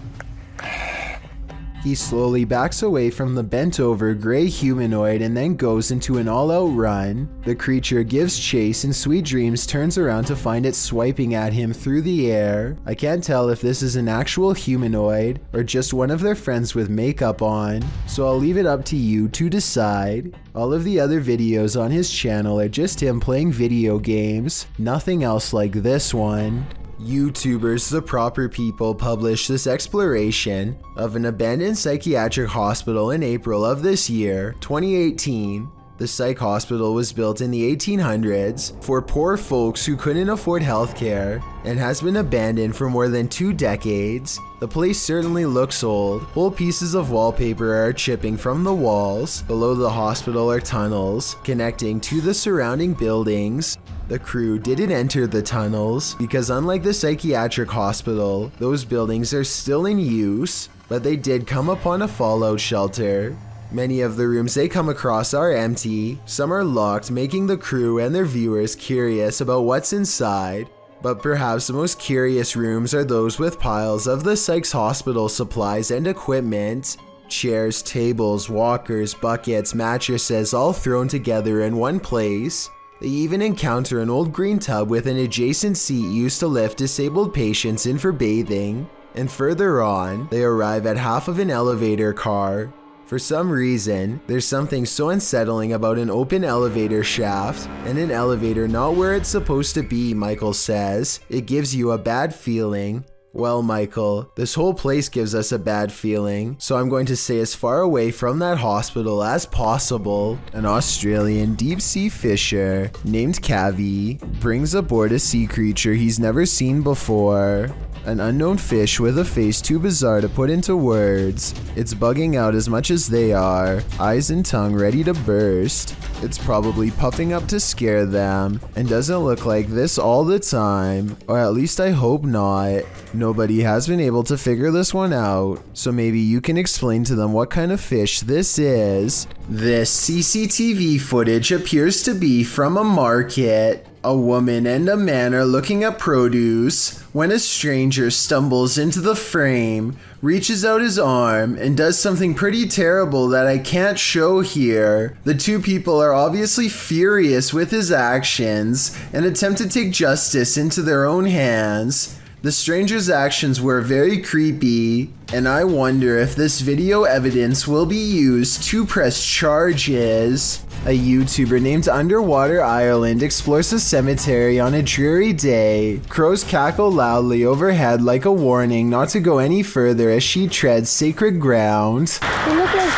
He slowly backs away from the bent-over gray humanoid and then goes into an all-out run. The creature gives chase and Sweet Dreams turns around to find it swiping at him through the air. I can't tell if this is an actual humanoid or just one of their friends with makeup on, so I'll leave it up to you to decide. All of the other videos on his channel are just him playing video games, nothing else like this one. YouTubers The Proper People published this exploration of an abandoned psychiatric hospital in April of this year, 2018. The psych hospital was built in the 1800s for poor folks who couldn't afford healthcare and has been abandoned for more than 2 decades. The place certainly looks old. Whole pieces of wallpaper are chipping from the walls. Below the hospital are tunnels connecting to the surrounding buildings. The crew didn't enter the tunnels because unlike the psychiatric hospital, those buildings are still in use, but they did come upon a fallout shelter. Many of the rooms they come across are empty, some are locked, making the crew and their viewers curious about what's inside. But perhaps the most curious rooms are those with piles of the psych's hospital supplies and equipment. Chairs, tables, walkers, buckets, mattresses all thrown together in one place. They even encounter an old green tub with an adjacent seat used to lift disabled patients in for bathing. And further on, they arrive at half of an elevator car. For some reason, there's something so unsettling about an open elevator shaft and an elevator not where it's supposed to be, Michael says. It gives you a bad feeling. Well, Michael, this whole place gives us a bad feeling, so I'm going to stay as far away from that hospital as possible. An Australian deep-sea fisher named Cavi brings aboard a sea creature he's never seen before. An unknown fish with a face too bizarre to put into words. It's bugging out as much as they are, eyes and tongue ready to burst. It's probably puffing up to scare them, and doesn't look like this all the time, or at least I hope not. Nobody has been able to figure this one out, so maybe you can explain to them what kind of fish this is. This CCTV footage appears to be from a market. A woman and a man are looking at produce when a stranger stumbles into the frame, reaches out his arm, and does something pretty terrible that I can't show here. The two people are obviously furious with his actions and attempt to take justice into their own hands. The stranger's actions were very creepy, and I wonder if this video evidence will be used to press charges. A YouTuber named Underwater Ireland explores a cemetery on a dreary day. Crows cackle loudly overhead like a warning not to go any further as she treads sacred ground. They look like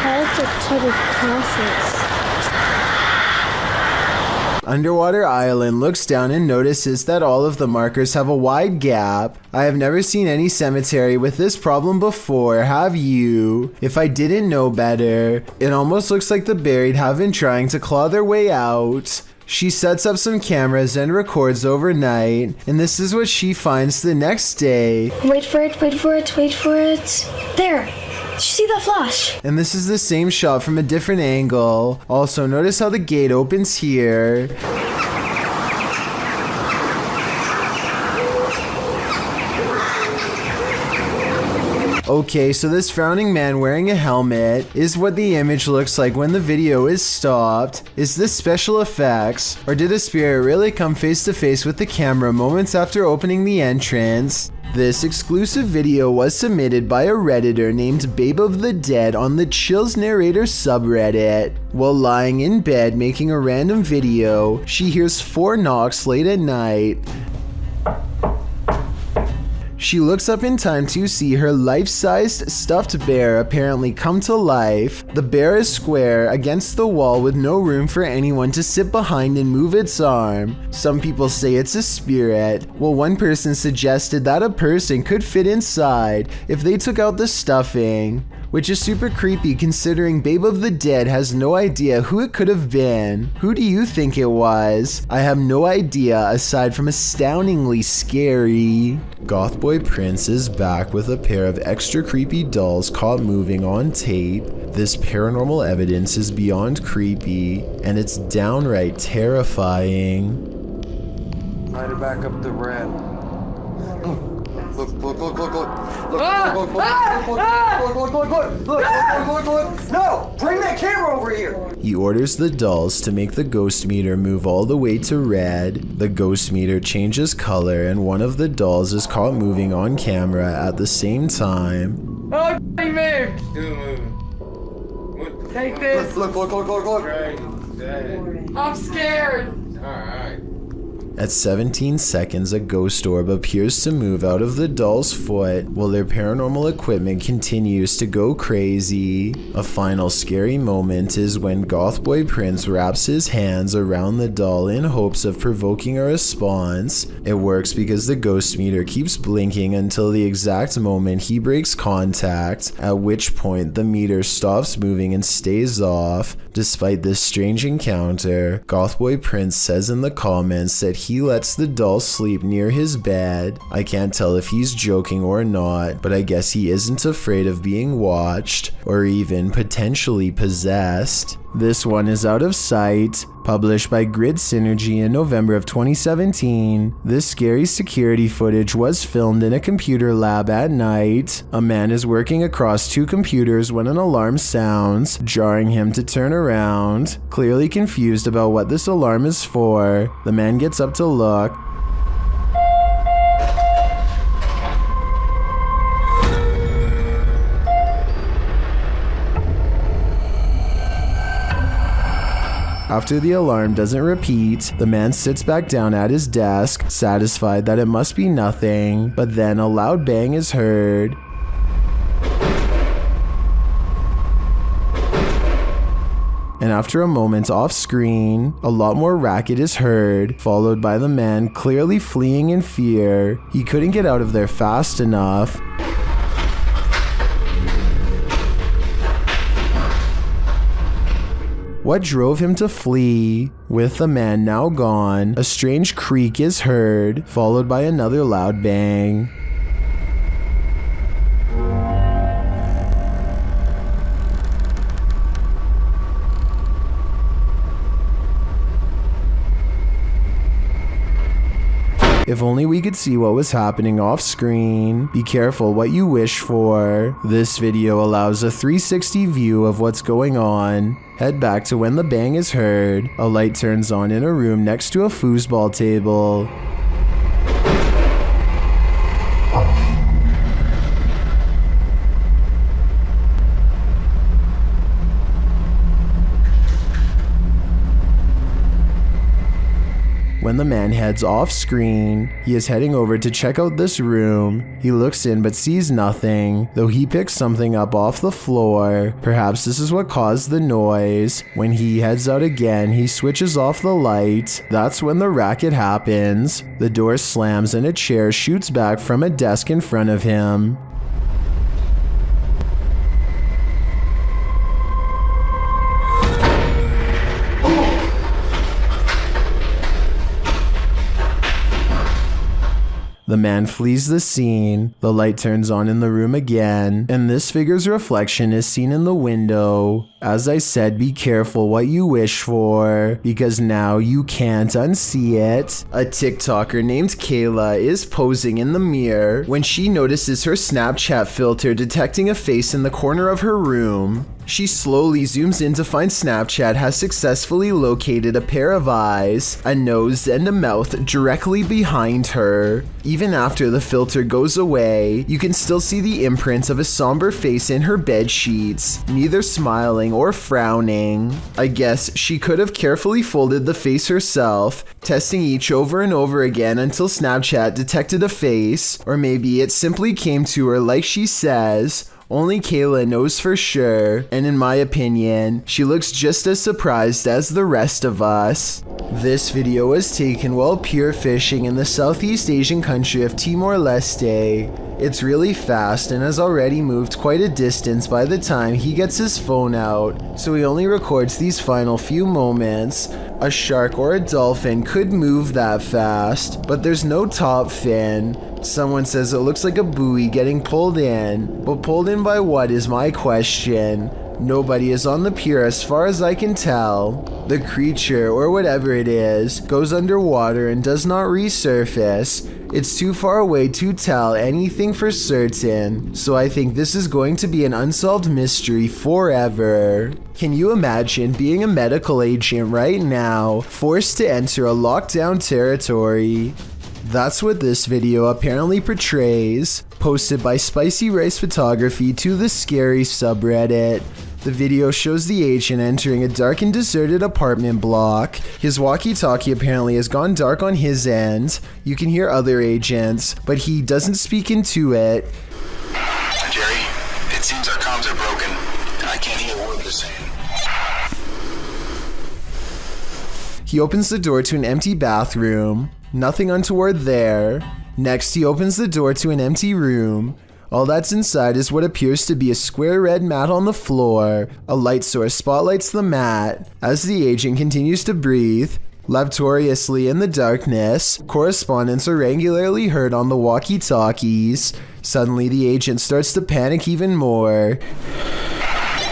Celtic type of crosses. Underwater Island looks down and notices that all of the markers have a wide gap. I have never seen any cemetery with this problem before, have you? If I didn't know better, it almost looks like the buried have been trying to claw their way out. She sets up some cameras and records overnight, and this is what she finds the next day. Wait for it, wait for it, wait for it. There! Did you see that flash? And this is the same shot from a different angle. Also, notice how the gate opens here. Okay, so this frowning man wearing a helmet is what the image looks like when the video is stopped. Is this special effects, or did a spirit really come face to face with the camera moments after opening the entrance? This exclusive video was submitted by a Redditor named Babe of the Dead on the Chills Narrator subreddit. While lying in bed making a random video, she hears 4 knocks late at night. She looks up in time to see her life-sized stuffed bear apparently come to life. The bear is square against the wall with no room for anyone to sit behind and move its arm. Some people say it's a spirit, while one person suggested that a person could fit inside if they took out the stuffing, which is super creepy considering Babe of the Dead has no idea who it could have been. Who do you think it was? I have no idea aside from astoundingly scary. Goth Boy Prince is back with a pair of extra creepy dolls caught moving on tape. This paranormal evidence is beyond creepy, and it's downright terrifying. Light her back up the ramp. Look. No! Bring that camera over here! He orders the dolls to make the ghost meter move all the way to red. The ghost meter changes color, and one of the dolls is caught moving on camera at the same time. Oh, he moved! Still moving. Take this. Look. I'm scared. Alright. At 17 seconds, a ghost orb appears to move out of the doll's foot while their paranormal equipment continues to go crazy. A final scary moment is when Goth Boy Prince wraps his hands around the doll in hopes of provoking a response. It works because the ghost meter keeps blinking until the exact moment he breaks contact, at which point the meter stops moving and stays off. Despite this strange encounter, Goth Boy Prince says in the comments that he lets the doll sleep near his bed. I can't tell if he's joking or not, but I guess he isn't afraid of being watched or even potentially possessed. This one is Out of Sight, published by Grid Synergy in November of 2017. This scary security footage was filmed in a computer lab at night. A man is working across 2 computers when an alarm sounds, jarring him to turn around. Clearly confused about what this alarm is for, the man gets up to look. After the alarm doesn't repeat, the man sits back down at his desk, satisfied that it must be nothing, but then a loud bang is heard. And after a moment off screen, a lot more racket is heard, followed by the man clearly fleeing in fear. He couldn't get out of there fast enough. What drove him to flee? With the man now gone, a strange creak is heard, followed by another loud bang. If only we could see what was happening off screen. Be careful what you wish for. This video allows a 360 view of what's going on. Head back to when the bang is heard. A light turns on in a room next to a foosball table. When the man heads off screen, he is heading over to check out this room. He looks in but sees nothing, though he picks something up off the floor. Perhaps this is what caused the noise. When he heads out again, he switches off the light. That's when the racket happens. The door slams and a chair shoots back from a desk in front of him. The man flees the scene, the light turns on in the room again, and this figure's reflection is seen in the window. As I said, be careful what you wish for, because now you can't unsee it. A TikToker named Kayla is posing in the mirror when she notices her Snapchat filter detecting a face in the corner of her room. She slowly zooms in to find Snapchat has successfully located a pair of eyes, a nose, and a mouth directly behind her. Even after the filter goes away, you can still see the imprint of a somber face in her bed sheets, neither smiling or frowning. I guess she could have carefully folded the face herself, testing each over and over again until Snapchat detected a face, or maybe it simply came to her like she says. Only Kayla knows for sure, and in my opinion, she looks just as surprised as the rest of us. This video was taken while pier fishing in the Southeast Asian country of Timor-Leste. It's really fast and has already moved quite a distance by the time he gets his phone out, so he only records these final few moments. A shark or a dolphin could move that fast, but there's no top fin. Someone says it looks like a buoy getting pulled in, but pulled in by what is my question. Nobody is on the pier as far as I can tell. The creature, or whatever it is, goes underwater and does not resurface. It's too far away to tell anything for certain, so I think this is going to be an unsolved mystery forever. Can you imagine being a medical agent right now, forced to enter a lockdown territory? That's what this video apparently portrays, posted by Spicy Rice Photography to the Scary subreddit. The video shows the agent entering a dark and deserted apartment block. His walkie-talkie apparently has gone dark on his end. You can hear other agents, but he doesn't speak into it. Jerry, it seems our comms are broken, and I can't hear a word they're saying. He opens the door to an empty bathroom. Nothing untoward there. Next, he opens the door to an empty room. All that's inside is what appears to be a square red mat on the floor. A light source spotlights the mat. As the agent continues to breathe laboriously in the darkness, correspondents are regularly heard on the walkie-talkies. Suddenly, the agent starts to panic even more.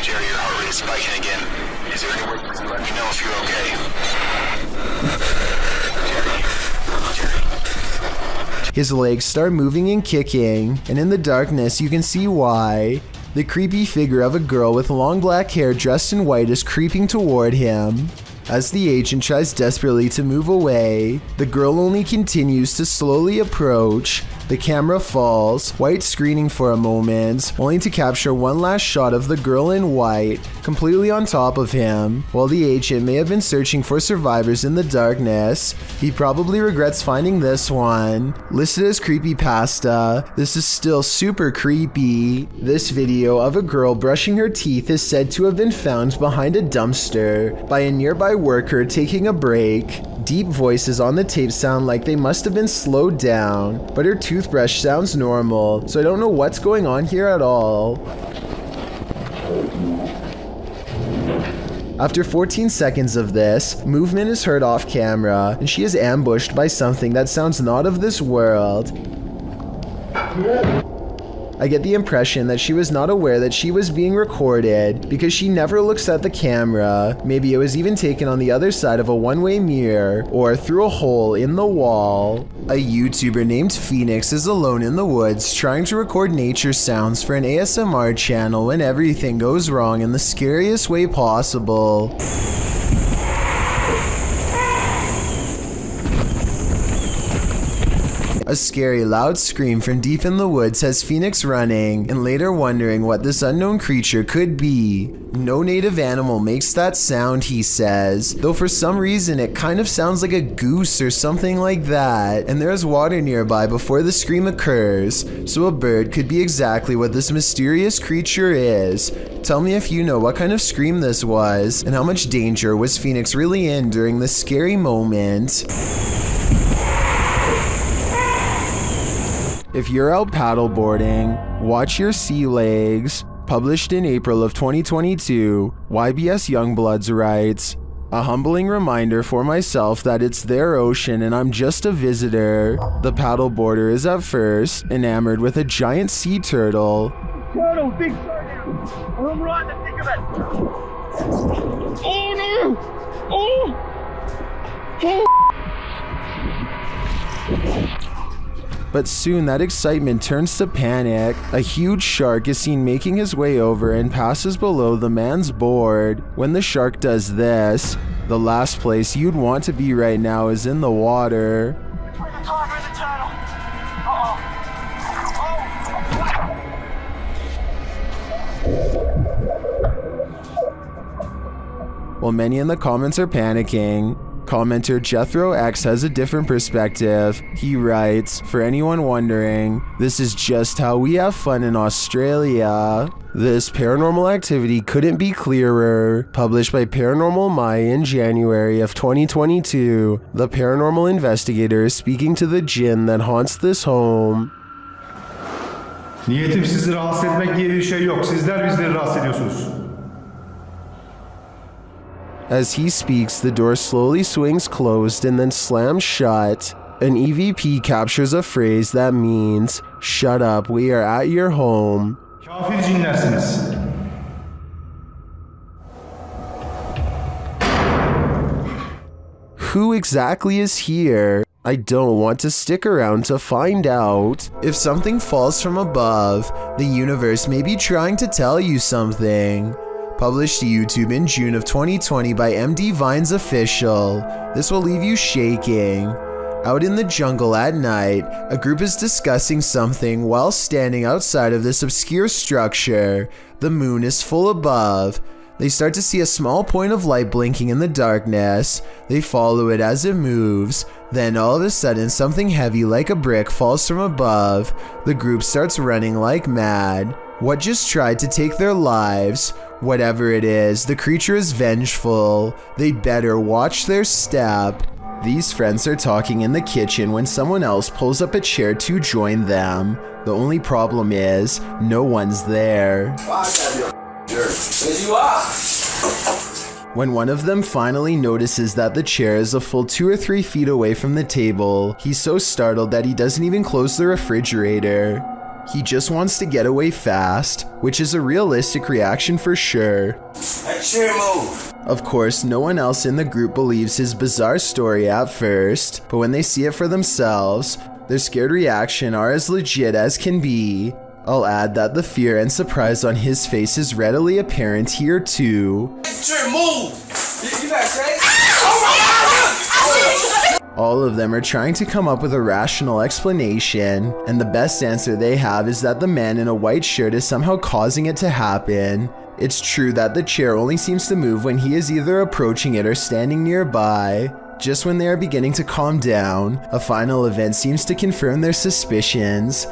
Jerry, your heart rate is spiking again. Is there any way you can let me know if you're okay? His legs start moving and kicking, and in the darkness you can see why. The creepy figure of a girl with long black hair dressed in white is creeping toward him. As the agent tries desperately to move away, the girl only continues to slowly approach. The camera falls, white screening for a moment, only to capture one last shot of the girl in white, completely on top of him. While the agent may have been searching for survivors in the darkness, he probably regrets finding this one. Listed as creepypasta, this is still super creepy. This video of a girl brushing her teeth is said to have been found behind a dumpster by a nearby worker taking a break. Deep voices on the tape sound like they must have been slowed down, but her toothbrush sounds normal, so I don't know what's going on here at all. After 14 seconds of this, movement is heard off camera, and she is ambushed by something that sounds not of this world. I get the impression that she was not aware that she was being recorded because she never looks at the camera. Maybe it was even taken on the other side of a one-way mirror or through a hole in the wall. A YouTuber named Phoenix is alone in the woods trying to record nature sounds for an ASMR channel when everything goes wrong in the scariest way possible. A scary loud scream from deep in the woods has Phoenix running and later wondering what this unknown creature could be. No native animal makes that sound, he says, though for some reason it kind of sounds like a goose or something like that, and there is water nearby before the scream occurs, so a bird could be exactly what this mysterious creature is. Tell me if you know what kind of scream this was, and how much danger was Phoenix really in during this scary moment. If you're out paddleboarding, watch your sea legs. Published in April of 2022, YBS Youngbloods writes, A humbling reminder for myself that it's their ocean and I'm just a visitor. The paddleboarder is at first enamored with a giant sea turtle. Turtle, big shark. I'm right in the thick of it. Oh no! Oh! But soon that excitement turns to panic. A huge shark is seen making his way over and passes below the man's board. When the shark does this, the last place you'd want to be right now is in the water. While many in the comments are panicking, commenter Jethro X has a different perspective. He writes, "For anyone wondering, this is just how we have fun in Australia." This paranormal activity couldn't be clearer. Published by Paranormal Maya in January of 2022, the paranormal investigator is speaking to the jinn that haunts this home. Niyetim sizi rahatsız etmek diye bir şey yok. Sizler bizleri rahatsız ediyorsunuz. As he speaks, the door slowly swings closed and then slams shut. An EVP captures a phrase that means, "Shut up, we are at your home." Kafir cinlersiniz. Who exactly is here? I don't want to stick around to find out. If something falls from above, the universe may be trying to tell you something. Published to YouTube in June of 2020 by MD Vines Official. This will leave you shaking. Out in the jungle at night, a group is discussing something while standing outside of this obscure structure. The moon is full above. They start to see a small point of light blinking in the darkness. They follow it as it moves. Then all of a sudden, something heavy like a brick falls from above. The group starts running like mad. What just tried to take their lives? Whatever it is, the creature is vengeful. They better watch their step. These friends are talking in the kitchen when someone else pulls up a chair to join them. The only problem is, no one's there. When one of them finally notices that the chair is a full 2 or 3 feet away from the table, he's so startled that he doesn't even close the refrigerator. He just wants to get away fast, which is a realistic reaction for sure. Of course, no one else in the group believes his bizarre story at first, but when they see it for themselves, their scared reaction are as legit as can be. I'll add that the fear and surprise on his face is readily apparent here too. All of them are trying to come up with a rational explanation, and the best answer they have is that the man in a white shirt is somehow causing it to happen. It's true that the chair only seems to move when he is either approaching it or standing nearby. Just when they are beginning to calm down, a final event seems to confirm their suspicions.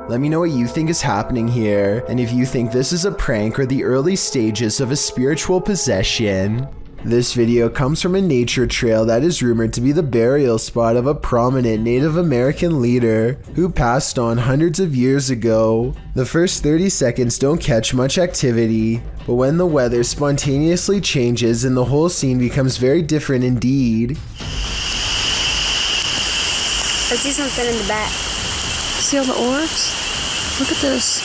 Let me know what you think is happening here, and if you think this is a prank or the early stages of a spiritual possession. This video comes from a nature trail that is rumored to be the burial spot of a prominent Native American leader who passed on hundreds of years ago. The first 30 seconds don't catch much activity, but when the weather spontaneously changes and the whole scene becomes very different indeed. I see something in the back. See all the orbs? Look at this.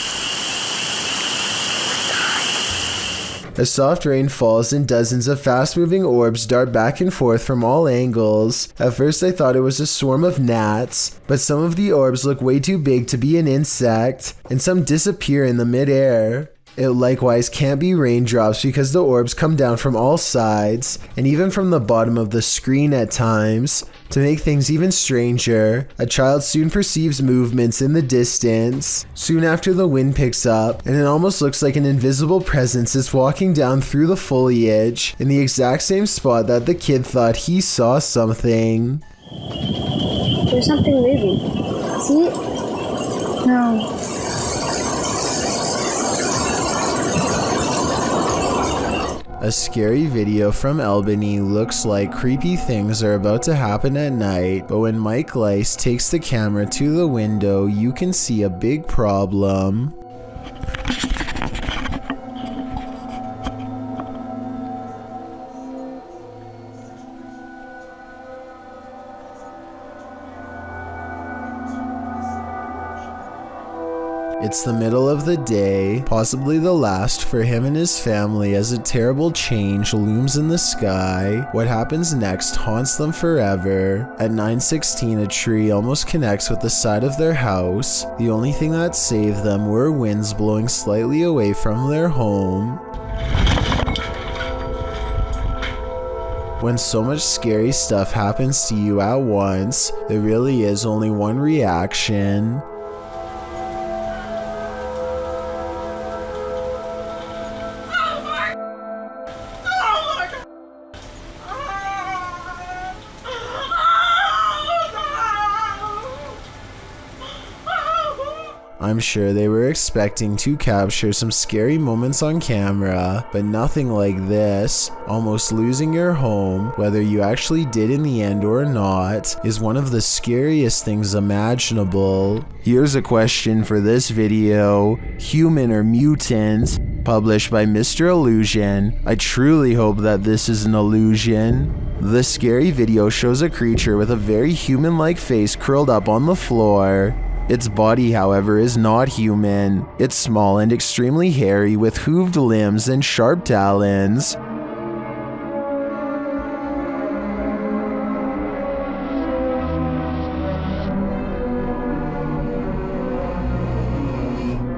A soft rain falls and dozens of fast-moving orbs dart back and forth from all angles. At first I thought it was a swarm of gnats, but some of the orbs look way too big to be an insect, and some disappear in the mid-air. It likewise can't be raindrops because the orbs come down from all sides, and even from the bottom of the screen at times. To make things even stranger, a child soon perceives movements in the distance. Soon after, the wind picks up, and it almost looks like an invisible presence is walking down through the foliage, in the exact same spot that the kid thought he saw something. There's something moving. See it? No. A scary video from Albany looks like creepy things are about to happen at night, but when Mike Leiss takes the camera to the window, you can see a big problem. It's the middle of the day, possibly the last for him and his family, as a terrible change looms in the sky. What happens next haunts them forever. At 9:16, a tree almost connects with the side of their house. The only thing that saved them were winds blowing slightly away from their home. When so much scary stuff happens to you at once, there really is only one reaction. I'm sure they were expecting to capture some scary moments on camera, but nothing like this. Almost losing your home, whether you actually did in the end or not, is one of the scariest things imaginable. Here's a question for this video: human or mutant? Published by Mr. Illusion. I truly hope that this is an illusion. The scary video shows a creature with a very human-like face curled up on the floor. Its body, however, is not human. It's small and extremely hairy with hooved limbs and sharp talons.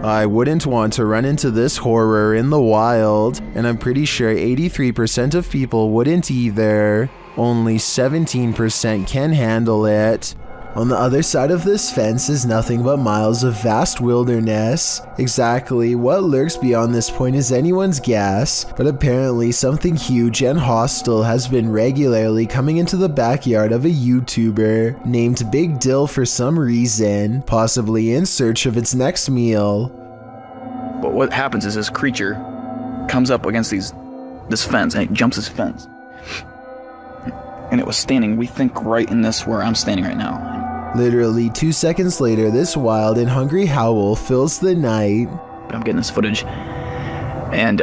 I wouldn't want to run into this horror in the wild, and I'm pretty sure 83% of people wouldn't either. Only 17% can handle it. On the other side of this fence is nothing but miles of vast wilderness. Exactly what lurks beyond this point is anyone's guess, but apparently something huge and hostile has been regularly coming into the backyard of a YouTuber named Big Dill for some reason, possibly in search of its next meal. But what happens is this creature comes up against this fence and it jumps this fence. And it was standing, we think, right in this where I'm standing right now. Literally 2 seconds later, this wild and hungry howl fills the night. I'm getting this footage, and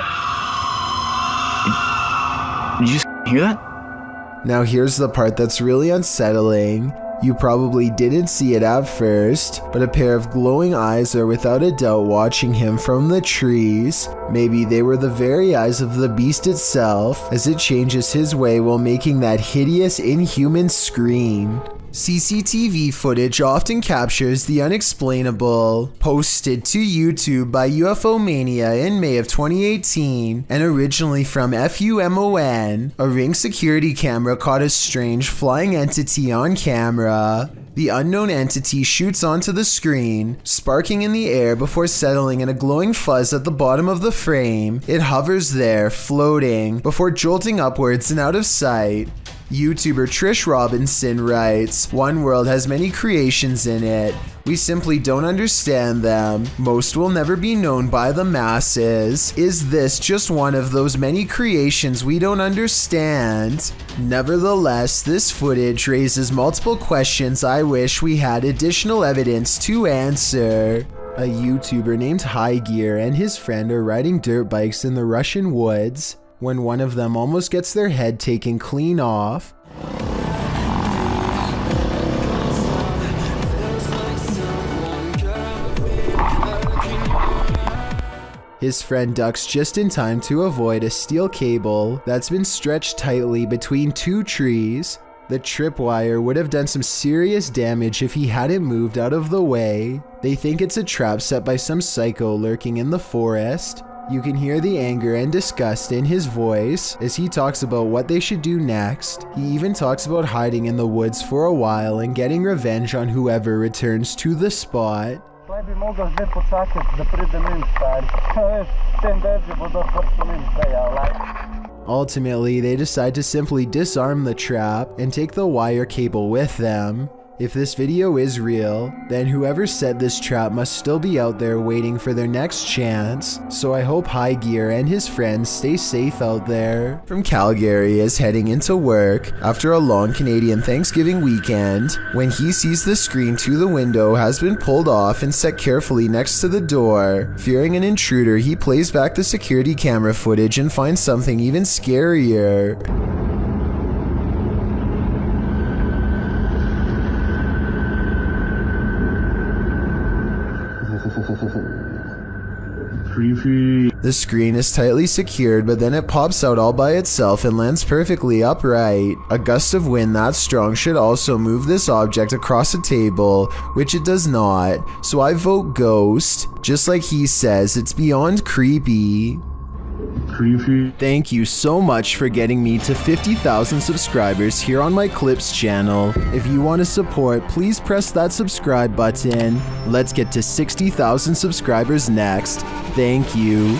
did you hear that? Now here's the part that's really unsettling. You probably didn't see it at first, but a pair of glowing eyes are without a doubt watching him from the trees. Maybe they were the very eyes of the beast itself, as it changes his way while making that hideous, inhuman scream. CCTV footage often captures the unexplainable. Posted to YouTube by UFO Mania in May of 2018, and originally from FUMON, a Ring security camera caught a strange flying entity on camera. The unknown entity shoots onto the screen, sparking in the air before settling in a glowing fuzz at the bottom of the frame. It hovers there, floating, before jolting upwards and out of sight. YouTuber Trish Robinson writes, "One world has many creations in it. We simply don't understand them. Most will never be known by the masses. Is this just one of those many creations we don't understand?" Nevertheless, this footage raises multiple questions I wish we had additional evidence to answer. A YouTuber named High Gear and his friend are riding dirt bikes in the Russian woods when one of them almost gets their head taken clean off. His friend ducks just in time to avoid a steel cable that's been stretched tightly between two trees. The tripwire would have done some serious damage if he hadn't moved out of the way. They think it's a trap set by some psycho lurking in the forest. You can hear the anger and disgust in his voice as he talks about what they should do next. He even talks about hiding in the woods for a while and getting revenge on whoever returns to the spot. Ultimately, they decide to simply disarm the trap and take the wire cable with them. If this video is real, then whoever set this trap must still be out there waiting for their next chance, so I hope High Gear and his friends stay safe out there. From Calgary is heading into work after a long Canadian Thanksgiving weekend when he sees the screen to the window has been pulled off and set carefully next to the door. Fearing an intruder, he plays back the security camera footage and finds something even scarier. Creepy. The screen is tightly secured, but then it pops out all by itself and lands perfectly upright. A gust of wind that strong should also move this object across a table, which it does not. So I vote ghost. Just like he says, it's beyond creepy. Creepy. Thank you so much for getting me to 50,000 subscribers here on my Clips channel. If you want to support, please press that subscribe button. Let's get to 60,000 subscribers next. Thank you.